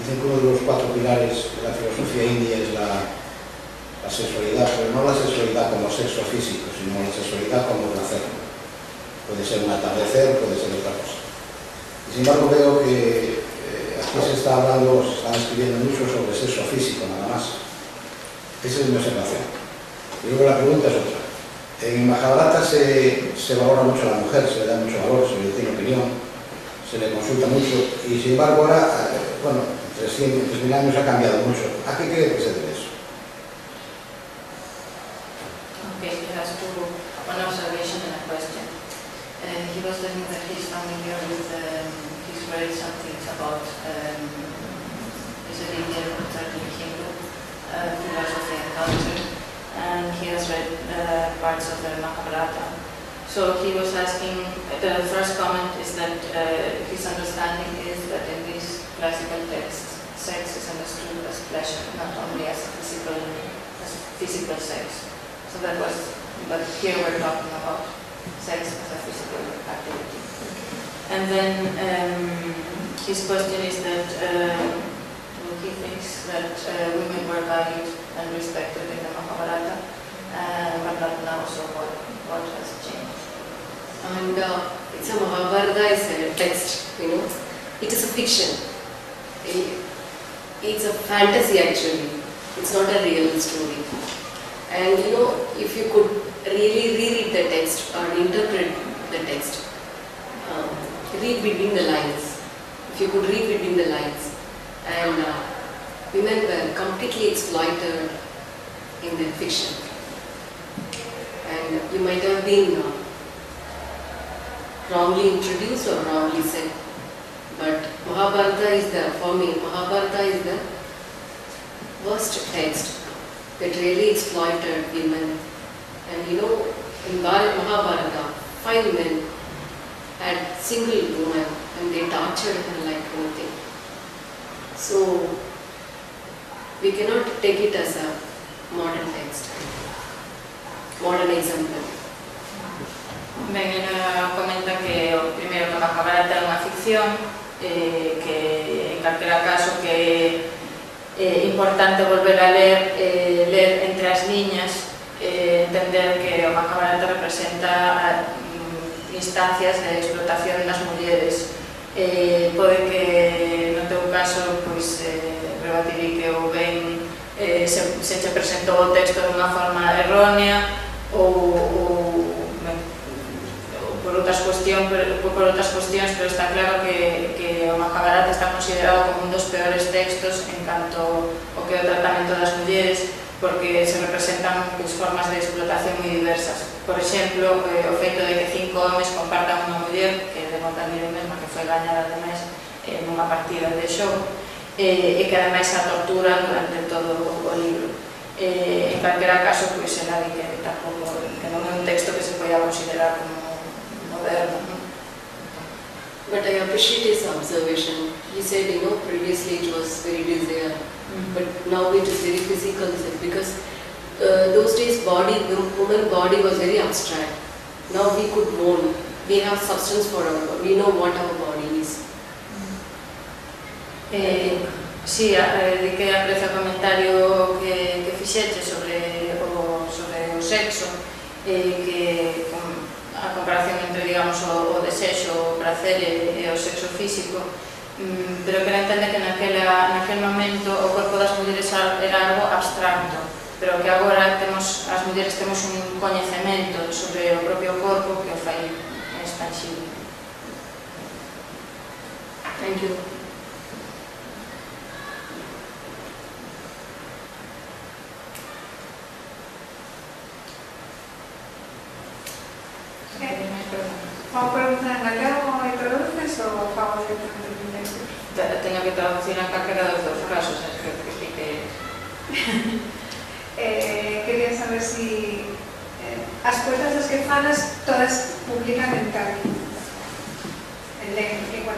dicen que uno de los 4 pilares de la filosofía india es la sexualidad, pero no la sexualidad como sexo físico, sino la sexualidad como placer. Puede ser un atardecer, puede ser otra cosa. Y sin embargo veo que aquí se está hablando, se están escribiendo mucho sobre sexo físico, nada más. Esa es mi observación. Y luego la pregunta es otra. En Mahabharata se valora mucho a la mujer, se le da mucho valor, se le tiene opinión, se le consulta mucho, y sin embargo ahora, bueno, 300, 3000 años ha cambiado mucho. ¿A qué cree que se debe eso? Okay, he has one observation and a question. He was telling that he's familiar with, he's read some things about, is it Indian or certainly Hindu philosophy and culture, and he has read parts of the Mahabharata. So he was asking, the first comment is that his understanding is that in these classical texts, sex is understood as pleasure, not only as physical sex. So that was, but here we're talking about sex as a physical activity. And then his question is that he thinks that women were valued and respected in the Mahabharata, but not now, so what has changed? And it's a Mahabharata is a text, you know. It is a fiction. It's a fantasy actually. It's not a real story. And you know, if you could really reread the text or interpret the text, read between the lines. If you could read between the lines, and women were completely exploited in the fiction. And you might have been wrongly introduced or wrongly said. But Mahabharata is for me, Mahabharata is the worst text that really exploited women. And you know, in Mahabharata, 5 men had single woman and they tortured her like anything. So we cannot take it as a modern text, modern example. Ben, ela comenta que o primeiro que Mahabharata é unha ficción, que en calquera caso que é importante volver a ler entre as liñas, entender que o Mahabharata representa instancias de explotación das mulleres. Pode que no teu caso rebatirí que ou ben se che presentou o texto de unha forma errónea ou por outras cuestións, pero está claro que o Mahabharata está considerado como un dos peores textos en canto ao que é o tratamento das mulleres, porque se representan formas de explotación moi diversas. Por exemplo, o feito de que 5 homes compartan unha muller, que de Montanero mesma, que foi gañada ademais nunha partida de xogo, e que ademais a torturan durante todo o libro. En calquera caso, ela di que tampouco, que non é un texto que se poida considerar como moderno. But I appreciate his observation. He said, you know, previously it was very desire, but now it is very physical, because those days woman body was very abstract. Now we could mourn. We have substance for our body. We know what our body is. Sí, di que aprecio o comentario que fixeche sobre o sexo, que a comparación entre, digamos, o desexo, o prazer e o sexo físico, pero que entende que naquel momento o corpo das mulleres era algo abstracto, pero que agora as mulleres temos un coñecemento sobre o propio corpo que o fai expansivo. Thank you. Vamos preguntar en galego e traduces ou vamos directamente en inglés? Teño que traducir en calquera dos dous casos, quería saber si as cousas das que falas todas publican en Cali, en lengua, igual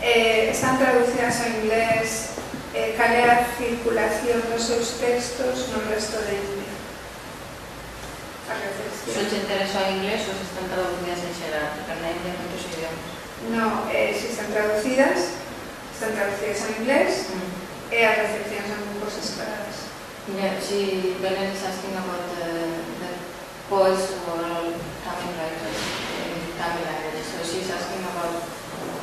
que están traducidas ao inglés, cal é a circulación dos seus textos no resto de India? Só te interesa o inglés ou se están traducidas en xeral? Porque na India hai moitos idiomas. No, si están traducidas ao inglés e as recepcións son un pouco separadas. Yeah, Belen is asking about the poets who are all Tamil writers in Tamil language. So she's asking about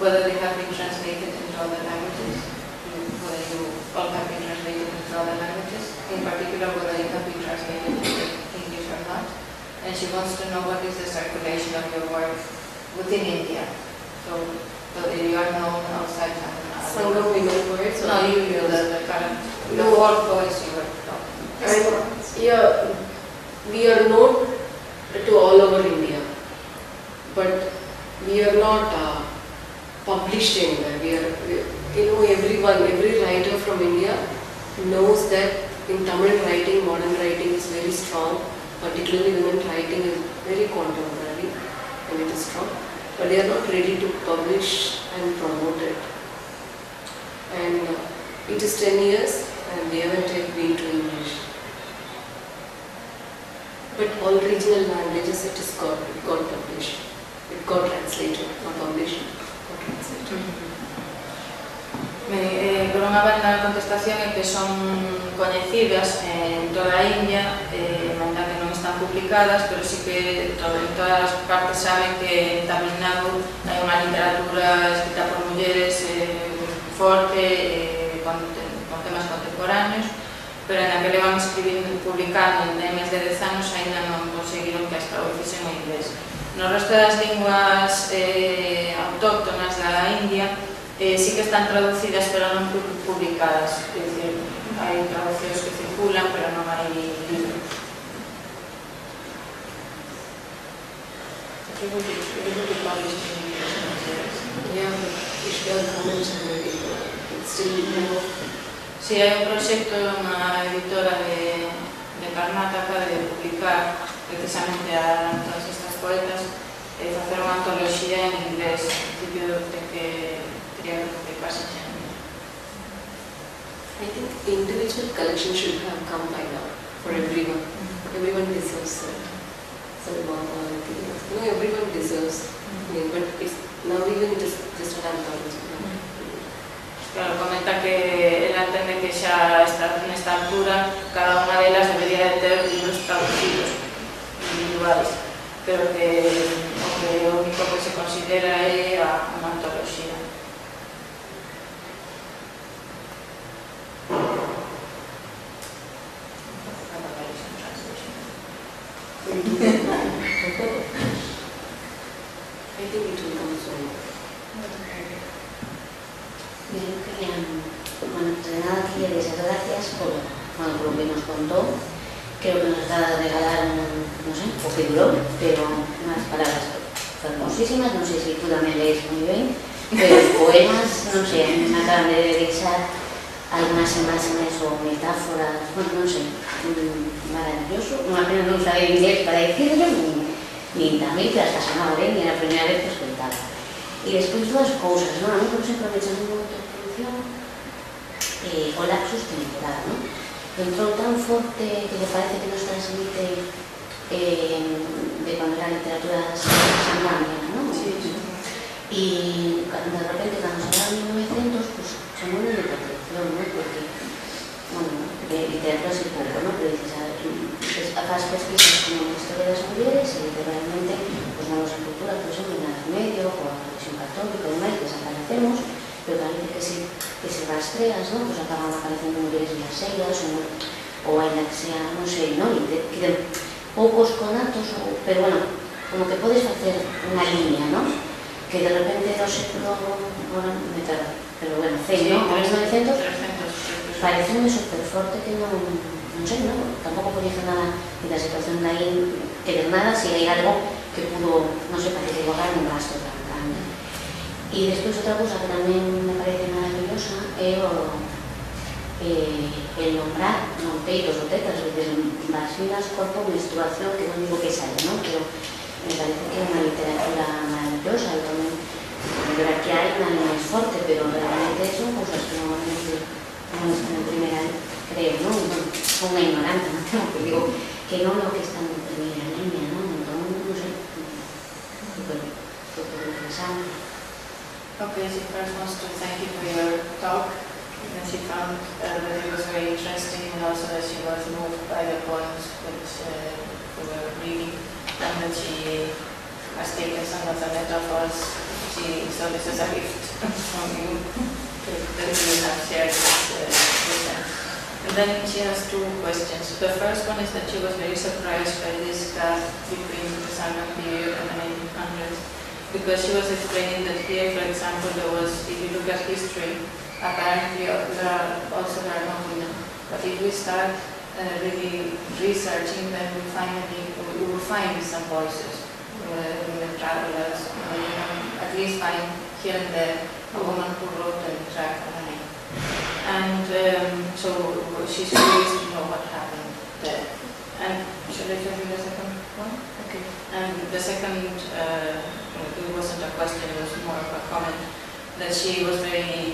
whether they have been translated into other languages, whether you all have been translated into other languages, in particular whether you have been translated into English or not. And she wants to know what is the circulation of your work within India. So whether you are known outside Tamil Nadu. Sangam we know poets? No, you the current, the four poets you were talking. Yeah, we are known to all over India, but we are not published anywhere. Every writer from India knows that in Tamil writing, modern writing is very strong, particularly women writing is very contemporary and it is strong, but they are not ready to publish and promote it. And it is 10 years and we haven't yet been to English. But all regional languages it got published. It got translated, not published, got translated. Por unha banda a contestación é que son coñecidas en toda a India, ainda que non están publicadas, pero sí que en todas as partes saben que en Tamil Nadu hai unha literatura escrita por mulleres forte, con temas contemporáneos, pero na que levan publicando en máis de 10 anos aínda non conseguiron que as traducisen ao inglés. No resto das linguas autóctonas da India sí que están traducidas pero non publicadas, é dicir, hai traduccións que circulan pero non hai libros. Yeah, but Ishmael comments already. It's still Si hai un proxecto na editora de Karnataka de publicar precisamente a todas estas poetas e facer unha antoloxía en inglés, en principio de que teria que publicarse en inglés. I think individual collection should have come by now for everyone. Everyone deserves everyone deserves. But it's now even just an anthology. Claro, comenta que ela entende que xa está nesta altura cada unha delas debería de ter libros traducidos individuais, pero que o único que se considera é unha antoloxía. I think it will come soon. Yo quería, bueno, de nada quería darles gracias por lo que nos contó. Creo que nos acaba de regalar no sé, un popurrí, pero unas palabras hermosísimas. No sé si tú también lees muy bien, pero poemas, no sé, me acaban de revisar algunas imágenes o metáforas, bueno, no sé, maravilloso. Apenas no sabía inglés para decirlo, ni también que hasta sonaba bien, ni la primera vez que escuchaba. Y después dos cosas, ¿no? A mí, por ejemplo, me llamó mucho la atención o lapsus temporal, ¿no? Entró tan fuerte que me parece que nos transmite de cuando la literatura sanguánea, ¿no? Sí. Y de repente cuando se habla de 1900, pues se muere de protección, ¿no? Porque, bueno, de literatura sí poco, ¿no? Pero dices, hagas pesquisas como la historia de las mujeres y literalmente, pues no nos cultura, por ejemplo, en la Edad Media o la religión católica y demás, desaparecemos, pero parece que si rastreas, ¿no? Pues acaban apareciendo mujeres viajeras o en la que sea, no sé, ¿no? Y quedan pocos conatos, pero bueno, como que puedes hacer una línea, ¿no? Que de repente no sé, pero bueno, Sí, ¿no? A 1900 300. parece súper fuerte que no sé, ¿no? Tampoco puede decir nada de la situación de ahí, que de nada si hay algo que pudo, no sé, parece evocar un gasto tan grande. Y después otra cosa que también me parece maravillosa es el nombrar peitos o tetas, vaginas, cuerpo, menstruación, que no digo que sale, ¿no? Pero me parece que es una literatura maravillosa y también la que hay una es fuerte, pero realmente son cosas que normalmente no es en primera, creo, ¿no? Son una ignorante, ¿no? Porque digo que no lo que están en primera línea, ¿no? Entonces, no sé, súper interesante. Okay, she first wants to thank you for your talk. And she found that it was very interesting and also that she was moved by the poems which we were reading and that she has taken some of the metaphors. She saw this as a gift from you that you have shared this with them. And then she has two questions. The first one is that she was very surprised by this gap between the Sangam period and the 1900s because she was explaining that here, for example, there was, if you look at history, apparently there are no women. But if we start really researching, then we will find some voices, women travelers, at least find here and there a woman who wrote and tracked her name. And so she's curious to know what happened there. And shall I tell you the second one? Okay. And the second, it wasn't a question, it was more of a comment, that she was very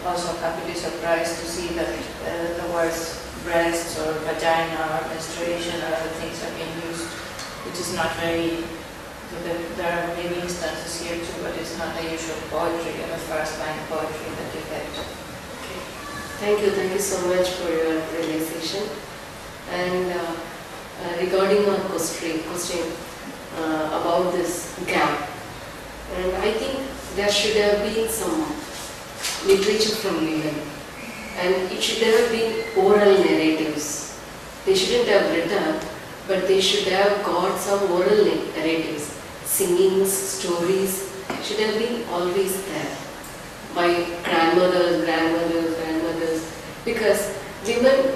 also happily surprised to see that the words breasts or vagina or menstruation or other things are being used, which is not very, there are maybe instances here too, but it's not the usual poetry or the first line poetry that you get. Okay. Thank you so much for your realization. And regarding our question about this gap, and I think there should have been some literature from women, and it should have been oral narratives. They shouldn't have written, but they should have got some oral narratives. Singings, stories should have been always there by grandmothers, because women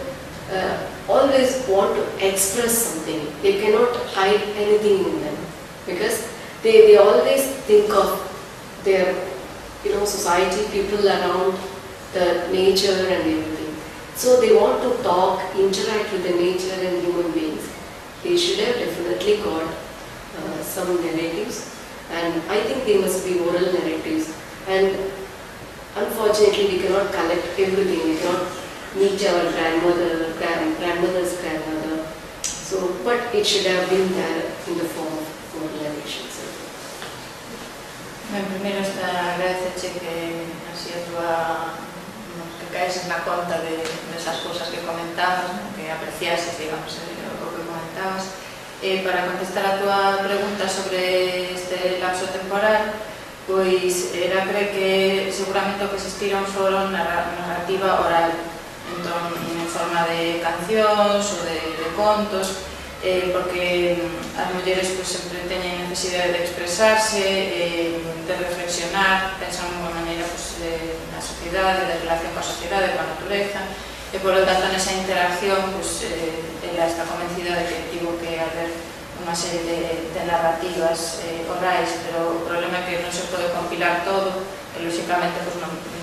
always want to express something. They cannot hide anything in them, because they always think of their society, people around, the nature and everything. So they want to talk, interact with the nature and human beings. They should have definitely got some narratives, and I think they must be oral narratives. And unfortunately, we cannot collect everything. We cannot meet our grandmother's grandmother. So, but it should have been there in the form of oral narrations. Primeiro agradecerche que así a túa que caes na conta de esas cousas que comentabas, que apreciases, digamos, o que comentabas. Para contestar a túa pregunta sobre este lapso temporal, pois era creo que seguramente o que existira un foro narrativa oral, entón en forma de cancións ou de contos, porque as mulleres sempre teñen necesidade de expresarse, de reflexionar, pensar de unha maneira na sociedade, de relación coa sociedade, coa natureza, e por lo tanto nesa interacción ela está convencida de que tivo que haber unha serie de narrativas orais, pero o problema é que non se pode compilar todo e lógicamente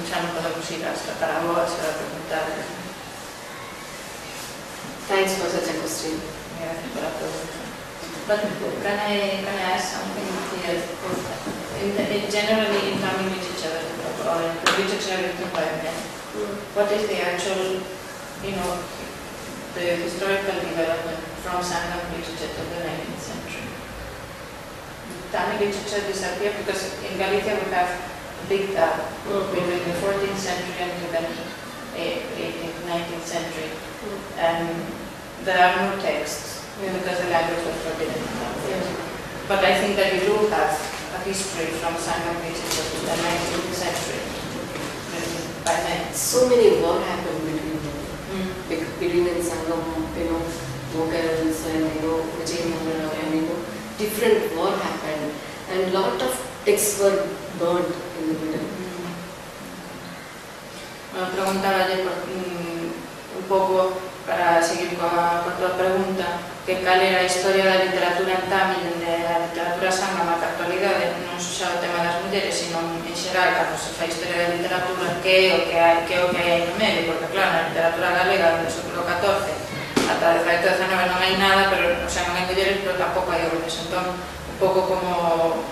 xa non podemos ir ás cataragoas e a preguntar. Thanks for such a question. Gracias por la pregunta. But can I ask something here? Generally in Tamil literature or in literature written by men, what is the actual, the historical development from Sangam literature to the 19th century? Tamil literature disappeared because in Galicia we have a big gap between the 14th century and the 19th century. There are no texts because the language was forbidden. But I think that we do have a history from Sangam literature to the 19th century by men. So many war happened between them. Between Sangam, Mughals and Vijayanagara, and different war happened, and lot of texts were burned in the middle. Preguntaba un pouco para seguir coa tua pregunta, que cal era a historia da literatura en Tamil, da literatura sangam ata a actualidade, non só o tema das mulleres, sino en xeral, cando se fai historia da literatura, que é o que hai no medio, porque claro, na literatura galega do século XIV ata o XVIII e XIX non hai nada, pero non hai mulleres, pero tampouco hai homes, entón, un pouco como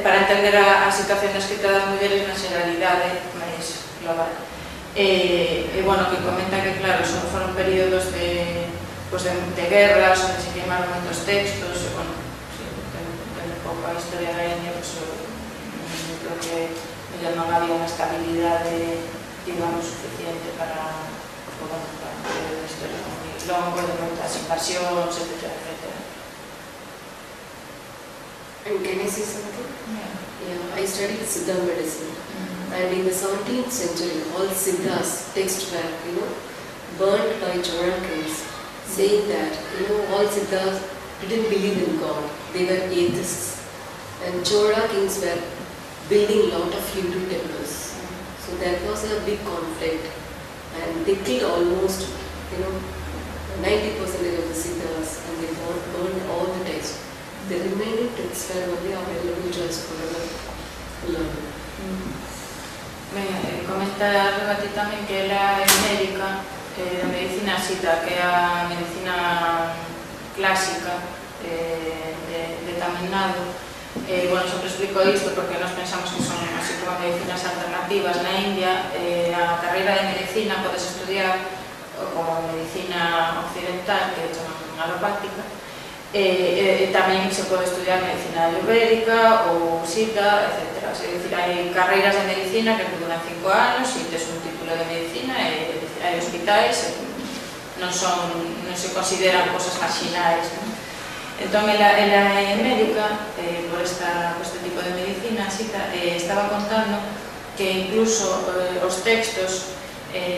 para entender a situación da escrita das mulleres na xeralidade máis global. Bueno, que comenta que claro, foron períodos de guerras, onde se queimaron moitos textos, e bueno, dende un pouco a historia da India, creo que non había unha estabilidade, digamos, suficiente para a historia moi longo, de moitas invasións, etc. And can I say something? Yeah, I studied Siddha medicine. And in the 17th century, all Siddhas texts were, burnt by Chorakins, saying that, all Siddhas didn't believe in God. They were atheists. And Chorakins were building a lot of Hindu temples. So there was a big conflict. And they killed almost, 90% of the Siddhas, and they burned all the texts. The remaining texts were only available just for the learning. Comenta Rebati tamén que ela é médica de medicina sita, que é a medicina clásica de Tamil Nadu. Bueno, sempre explico isto porque nos pensamos que son así como medicinas alternativas. Na India, a carreira de medicina podes estudiar como medicina occidental, que é alopática, tamén se pode estudiar medicina ayurvédica ou sita, etc. É dicir, hai carreiras de medicina que duran 5 anos e tes un título de medicina, e hai hospitais, non se consideran cosas marginais. Entón, ela é médica por este tipo de medicina, estaba contando que incluso os textos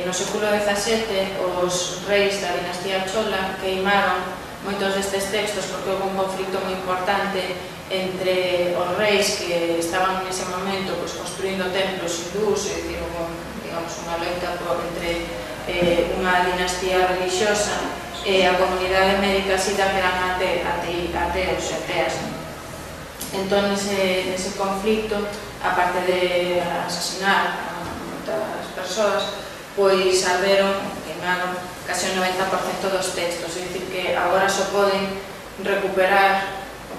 no século XVII, os reis da dinastía Chola queimaron moitos destes textos porque houve un conflito moi importante entre os reis que estaban nese momento construindo templos hindús, é dicir, digamos, unha loita entre unha dinastía religiosa e a comunidade médica sita que eran ateos e ateas. Entón, nese conflito, aparte de asasinar moitas persoas, pois arderon, queimaron case o 90% dos textos, é dicir que agora só poden recuperar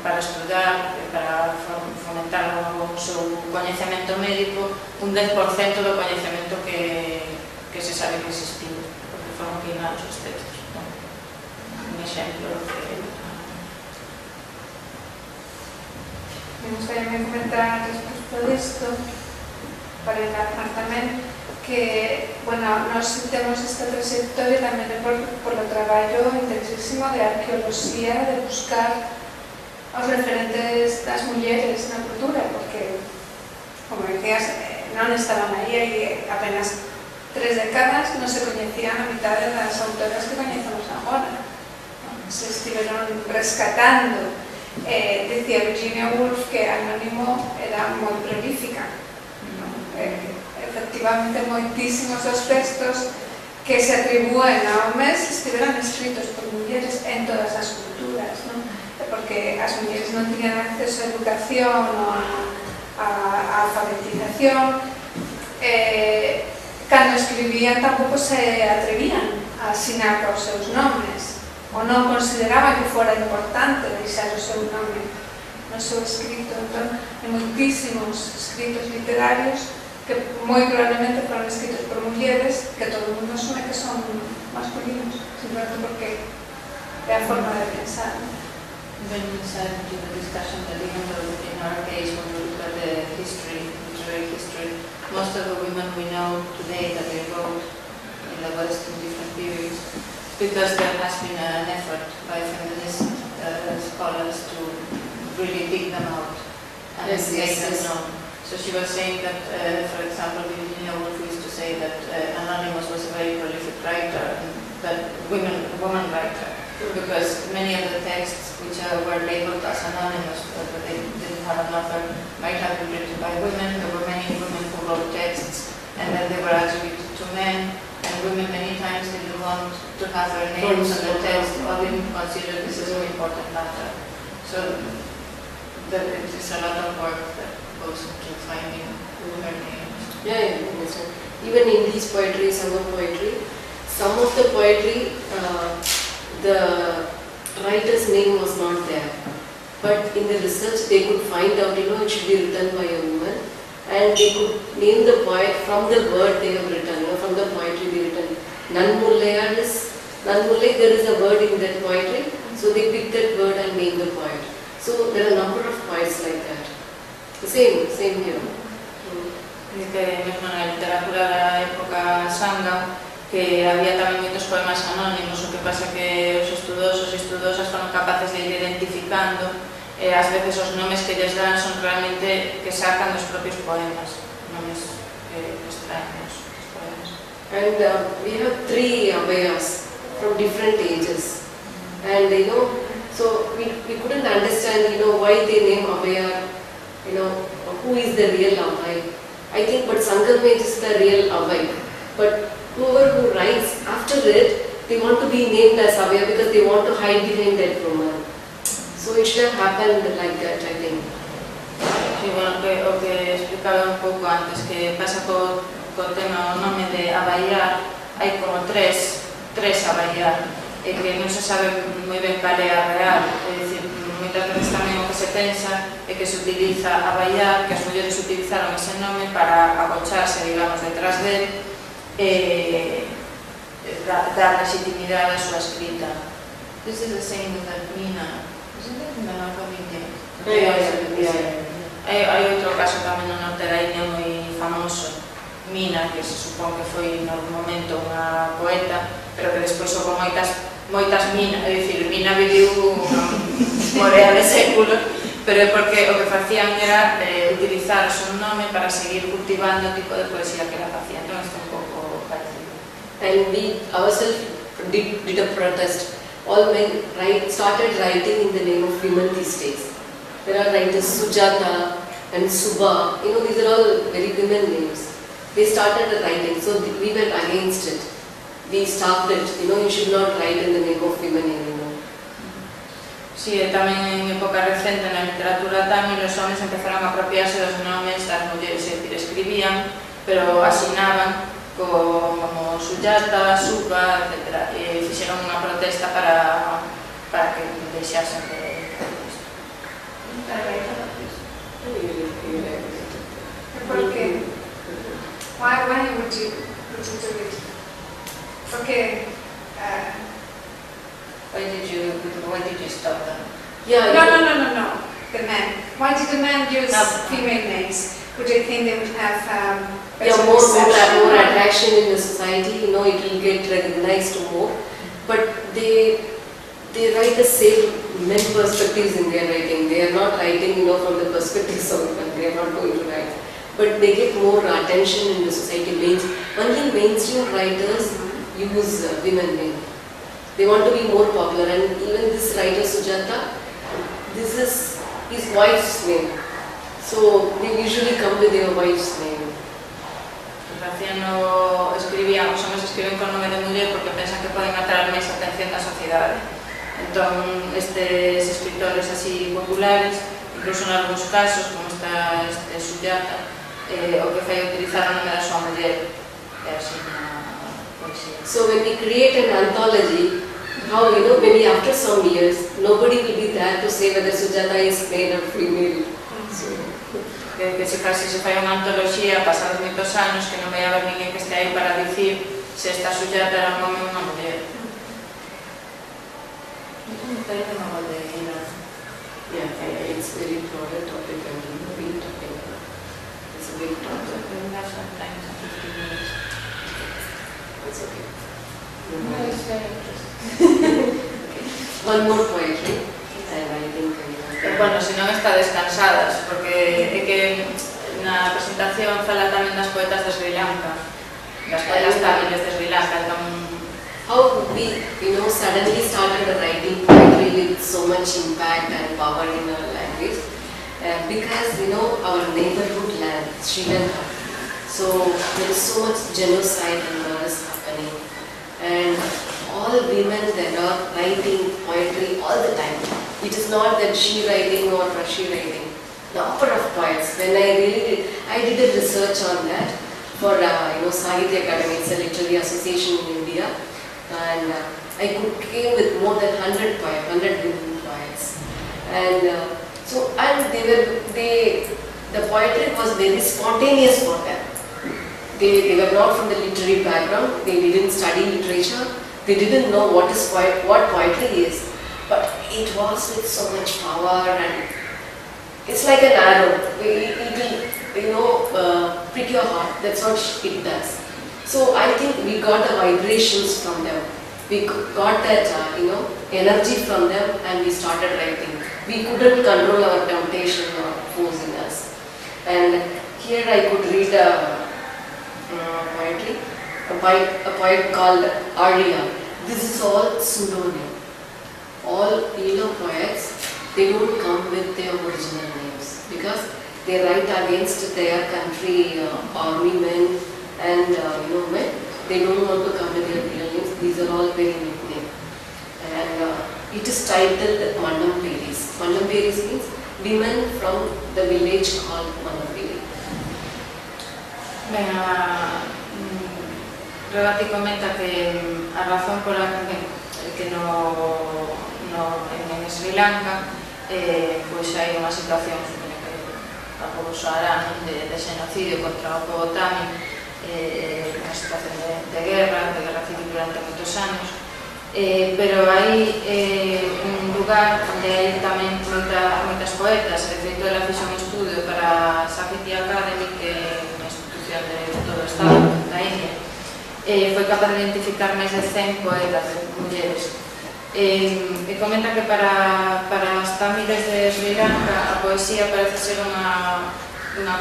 para estudar, para fomentar o seu coñecemento médico un 10% do coñecemento que se sabe que existiu, porque foron queimados os textos. Un exemplo que... Me gustaría comentar respecto de esto, para enlazar tamén, que, bueno, nos temos esta trayectoria tamén por o traballo intensísimo de arqueoloxía, de buscar os referentes das mulleres na cultura, porque, como decías, non estaban aí, hai apenas 3 décadas non se coñecían a mitad das autoras que coñecemos agora. Se estiveron rescatando. Decía Virginia Woolf que Anónimo era moi prolífica. Efectivamente, moitísimos dos textos que se atribúen a homes estiveran escritos por mulleres en todas as culturas, non? Porque as mulleres non tiñan acceso a educación ou a alfabetización. Cando escribían tampouco se atrevían a asinar os seus nomes, ou non consideraban que fora importante deixar o seu nome no seu escrito. Entón, hai moitísimos escritos literarios que moi probablemente foron escritos por mulleres que todo o mundo asume que son masculinos, simplemente porque é a forma de pensar. When you said in the discussion that even though in our case when we look at the history, literary history, most of the women we know today that they wrote in the West in different periods, because there has been an effort by feminist scholars to really dig them out and make them known. So she was saying that, for example, Virginia Woolf used to say that Anonymous was a very prolific writer, that woman writer, because many of the texts which were labeled as anonymous, but they didn't have an author, might have been written by women. There were many women who wrote texts, and then they were attributed to men. And women many times didn't want to have their names on the text or didn't consider this as an important matter. So it is a lot of work that goes into finding their names. Yeah, understand. Even in these poetry, some of the poetry, the writer's name was not there. But in the research they could find out, it should be written by a woman. And they could name the poet from the word they have written, from the poetry they have written. Nanmullai, there is a word in that poetry, so they picked that word and named the poet. So there are a number of poets like that. The same here. Dice mesmo na literatura da época Sanga que había tamén moitos poemas anónimos, o que pasa que os estudosos e estudosas foron capaces de ir identificando. Ás veces os nomes que lles dan son realmente que sacan dos propios poemas, nomes que extraen dos poemas. And we have 3 Abhayas from different ages. And so we couldn't understand, why they name Abhaya, who is the real Abhay. I think, but Sangamej is the real Abhay. But whoever who writes after it, they want to be named as Abhaya because they want to hide behind that woman. So it should have happened like that, I think. Sí, bueno, o que explicaba un pouco antes, que pasa co tema o nome de Abayar, hai como tres Abayar, e que non se sabe moi ben cal é a real, é dicir, moitas veces tamén o que se pensa é que se utiliza Abayar, que as mulleres utilizaron ese nome para agocharse, digamos, detrás dele, dar legitimidade a súa escrita. This is the same with that Mina. Hai outro caso tamén no norte da India moi famoso, Mina, que se supón que foi no momento unha poeta, pero que despois houve moitas Minas, é dicir, Mina viviu morea de séculos, pero é porque o que facían era utilizar o seu nome para seguir cultivando o tipo de poesía que era facía. Entón, isto é un pouco parecido. And we ourselves did a protest. All men started writing in the name of women these days. There are writers Sujata and Subha, these are all very women names. They started writing, so we went against it. We stopped it, you should not write in the name of women anymore. Sí, tamén en época recente na literatura tamil os homens empezaron a apropiarse dos nomes das mulleres, é dicir, escribían, pero asinaban como Sujata, Suba, etc. E fixeron unha protesta para que deixasen de isto. ¿Por qué? Why would you do it? Porque Why did you stop them? Yeah, no. The men. Why did the men use female names? Would you think they would have better more reception? attraction in the society, it will get recognized more. But they write the same men perspectives in their writing. They are not writing, from the perspectives of women. They are not going to write. But they get more attention in the society. Only mainstream writers use women names. They want to be more popular, and even this writer Sujata, this is his wife's name. So they usually come with their wife's name. Graciano escribía, os homens escriben con nome de muller porque pensan que poden atraer máis atención da sociedade. Entón, estes escritores así populares, incluso en algúns casos, como está este Sujata, o que fai utilizar o nome da súa muller, é así na poesía. So when we create an anthology, how maybe after some years, nobody will be there to say whether Sujata is male or female. So, que se fai unha antoloxía pasados moitos anos que non vai haber ninguén que este aí para dicir se esta Sujata era un home ou unha muller. yeah, it's very broad topic and big topic. It's a big topic. It's okay. One more poetry, and I think Bueno, se non está descansadas, porque é que na presentación fala tamén das poetas de Sri Lanka, das poetas tamiles de Sri Lanka, entón how we suddenly started writing poetry with so much impact and power in our language, because our neighborhood land, Sri Lanka, so there is so much genocide and wars happening, and all women that are writing poetry all the time. It is not that she writing or she writing. Number of poets. When I did a research on that for Sahitya Academy, it's a literary association in India, and I came with more than 100 women poets, and the poetry was very spontaneous for them. They were not from the literary background. They didn't study literature. They didn't know what poetry is. But it was with so much power, and it's like an arrow. It will, prick your heart. That's what it does. So I think we got the vibrations from them. We got that, energy from them, and we started writing. We couldn't control our temptation or force in us. And here I could read poetry, a poet called Arya. This is all pseudonym. All poets, they don't come with their original names because they write against their country army men, and men. They don't want to come with their real names. These are all very nicknames. And it is titled Mandamperis. Mandamperis means women from the village called Mandamperi. Rebati comenta que a razón por la que en Sri Lanka pois hai unha situación a pobo saharán de xenocidio contra o pobo tami, unha situación de guerra civil durante moitos anos, pero hai un lugar onde hai tamén moitas poetas. De feito, ela fixo un estudio para Sahitya Academy, que é unha institución de todo o estado da India. Foi capaz de identificar máis de 100 poetas de mulleres. E comenta que para as tamiles de Sri Lanka a poesía parece ser unha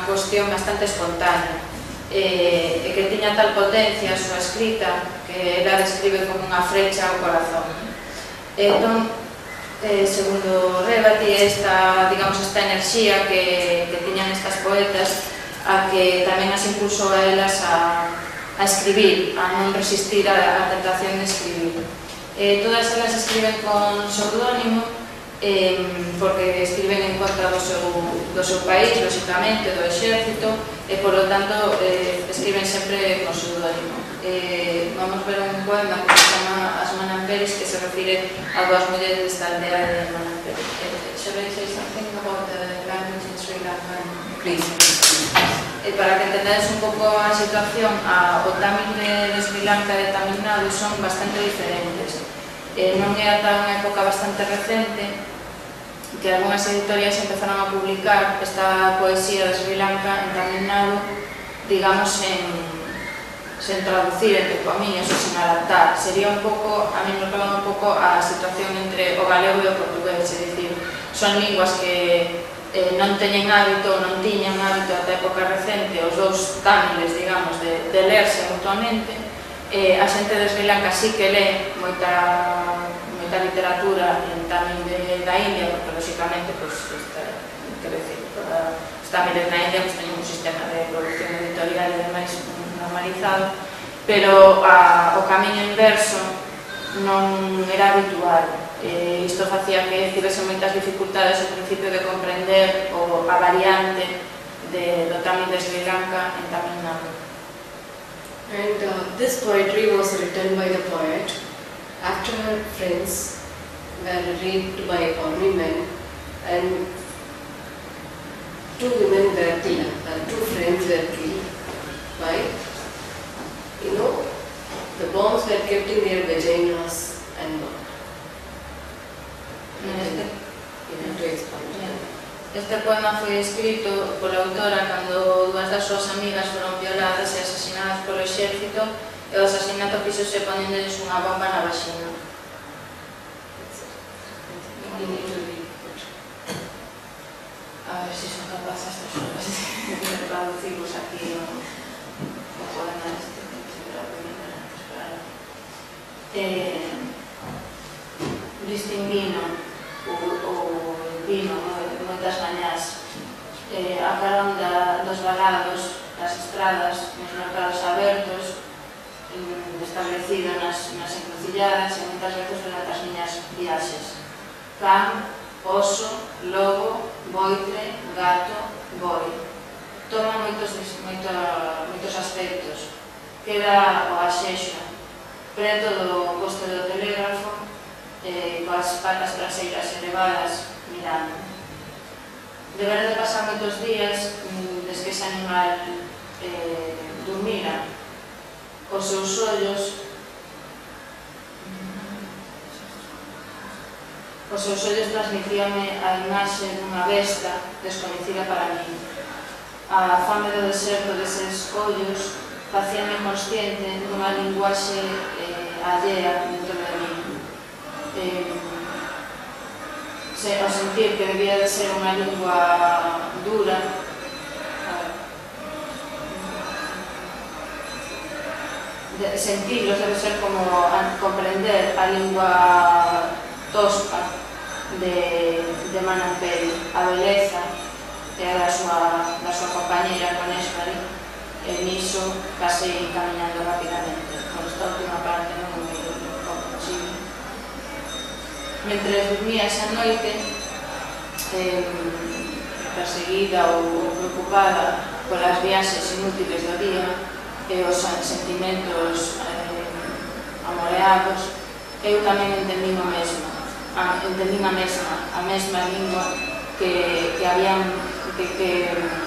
cuestión bastante espontánea, e que tiña tal potencia a súa escrita que ela describe como unha frecha ao corazón. Entón, segundo Rebati, esta enerxía que tiñan estas poetas a que tamén as impulsou a elas a escribir, a non resistir a tentación de escribir. Todas elas escriben con pseudónimo, porque escriben en contra do seu país, lógicamente, do exército, e, por lo tanto, escriben sempre con pseudónimo. Vamos ver un poema que se chama As Manamperis, que se refire a dúas mulleres desta aldea de Manamperi. Shall I say something about the language in Sri Lanka? Please. Para que entendáis un pouco a situación, o tamil de Sri Lanka e de Tamil Nadu son bastante diferentes. Non é ata unha época bastante recente que algunhas editorias empezaron a publicar esta poesía de Sri Lanka en Tamil Nadu, digamos, sen traducir, entre comillas, ou sen adaptar. Sería un pouco, a mí me recorda un pouco a situación entre o galego e o portugués, é dicir, son linguas que non teñen hábito, non tiñan hábito ata época recente, os dous tamiles, digamos, de lerse mutuamente. A xente de Sri Lanka sí que lee moita literatura en tamil da India, porque, lógicamente, quero dicir, os tamiles na India teñen un sistema de producción editorial e demais normalizado, pero o camiño inverso non era habitual. Isto facía que tivese moitas dificultades ao principio de comprender a variante do tamil de Sri Lanka en Tamil Nadu. And this poetry was written by the poet after her friends were raped by army men, and two women were killed, two friends were killed by, the bombs were kept in their vaginas and not. Este poema foi escrito pola autora cando dúas das súas amigas foron violadas e asasinadas polo exército, e o asasinato fixose ponendoles unha bomba na vaxina. A ver se son capazas estas horas de traducirlos aquí o poema este distinguino o vino moitas mañás a carón dos vagados, das estradas, nos mercados abertos, establecido nas encrucilladas e moitas veces durante as miñas viaxes. Can, oso, lobo, boitre, gato, boi. Toma moitos aspectos. Queda o axexo preto do poste do telégrafo, coas patas traseiras elevadas, mirando. Deberá de pasar moitos días desde que ese animal dormira. Os seus ollos transmitíame a imaxe dunha besta descoñecida para mí. A fame do deserto deses ollos facíame consciente dunha linguaxe allea dentro de mí. Ao sentir que debía de ser unha lingua dura, sentirlos debe ser como comprender a lingua tosca de Manamperi, a beleza e a da súa compañera Conésmari, e niso case caminando rapidamente. Con esta última parte non me comprensible. Mentre dormía esa noite, perseguida ou preocupada polas viaxes inútiles do día e os sentimentos amoreados, eu tamén entendín a mesma lingua que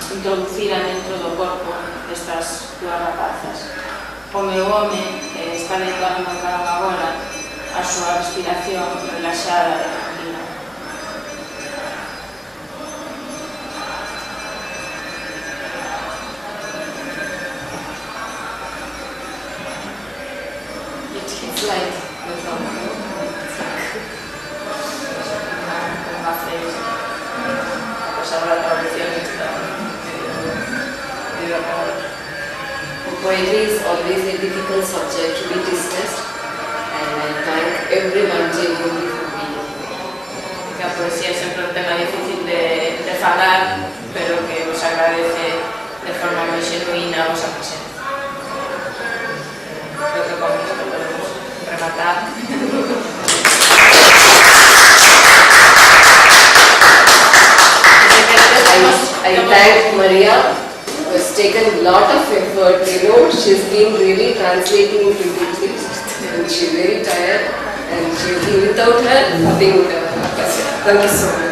introducira dentro do corpo destas dúas rapazas. O meu home está deitado no carón agora, a súa respiración relaxada e tranquila. It's like unha frase, a pasar a traducción está poetry is always a difficult subject to be discussed, and I thank everyone genuinely for being here. Que a poesía é sempre un tema difícil de falar, pero que vos agradece de forma moi xenuína a vosa presencia. Creo que con isto podemos rematar. thank Maria, who has taken a lot of effort. You know, she's been really translating into English, and she's very tired, and without her, nothing would have happened. Thank you so much.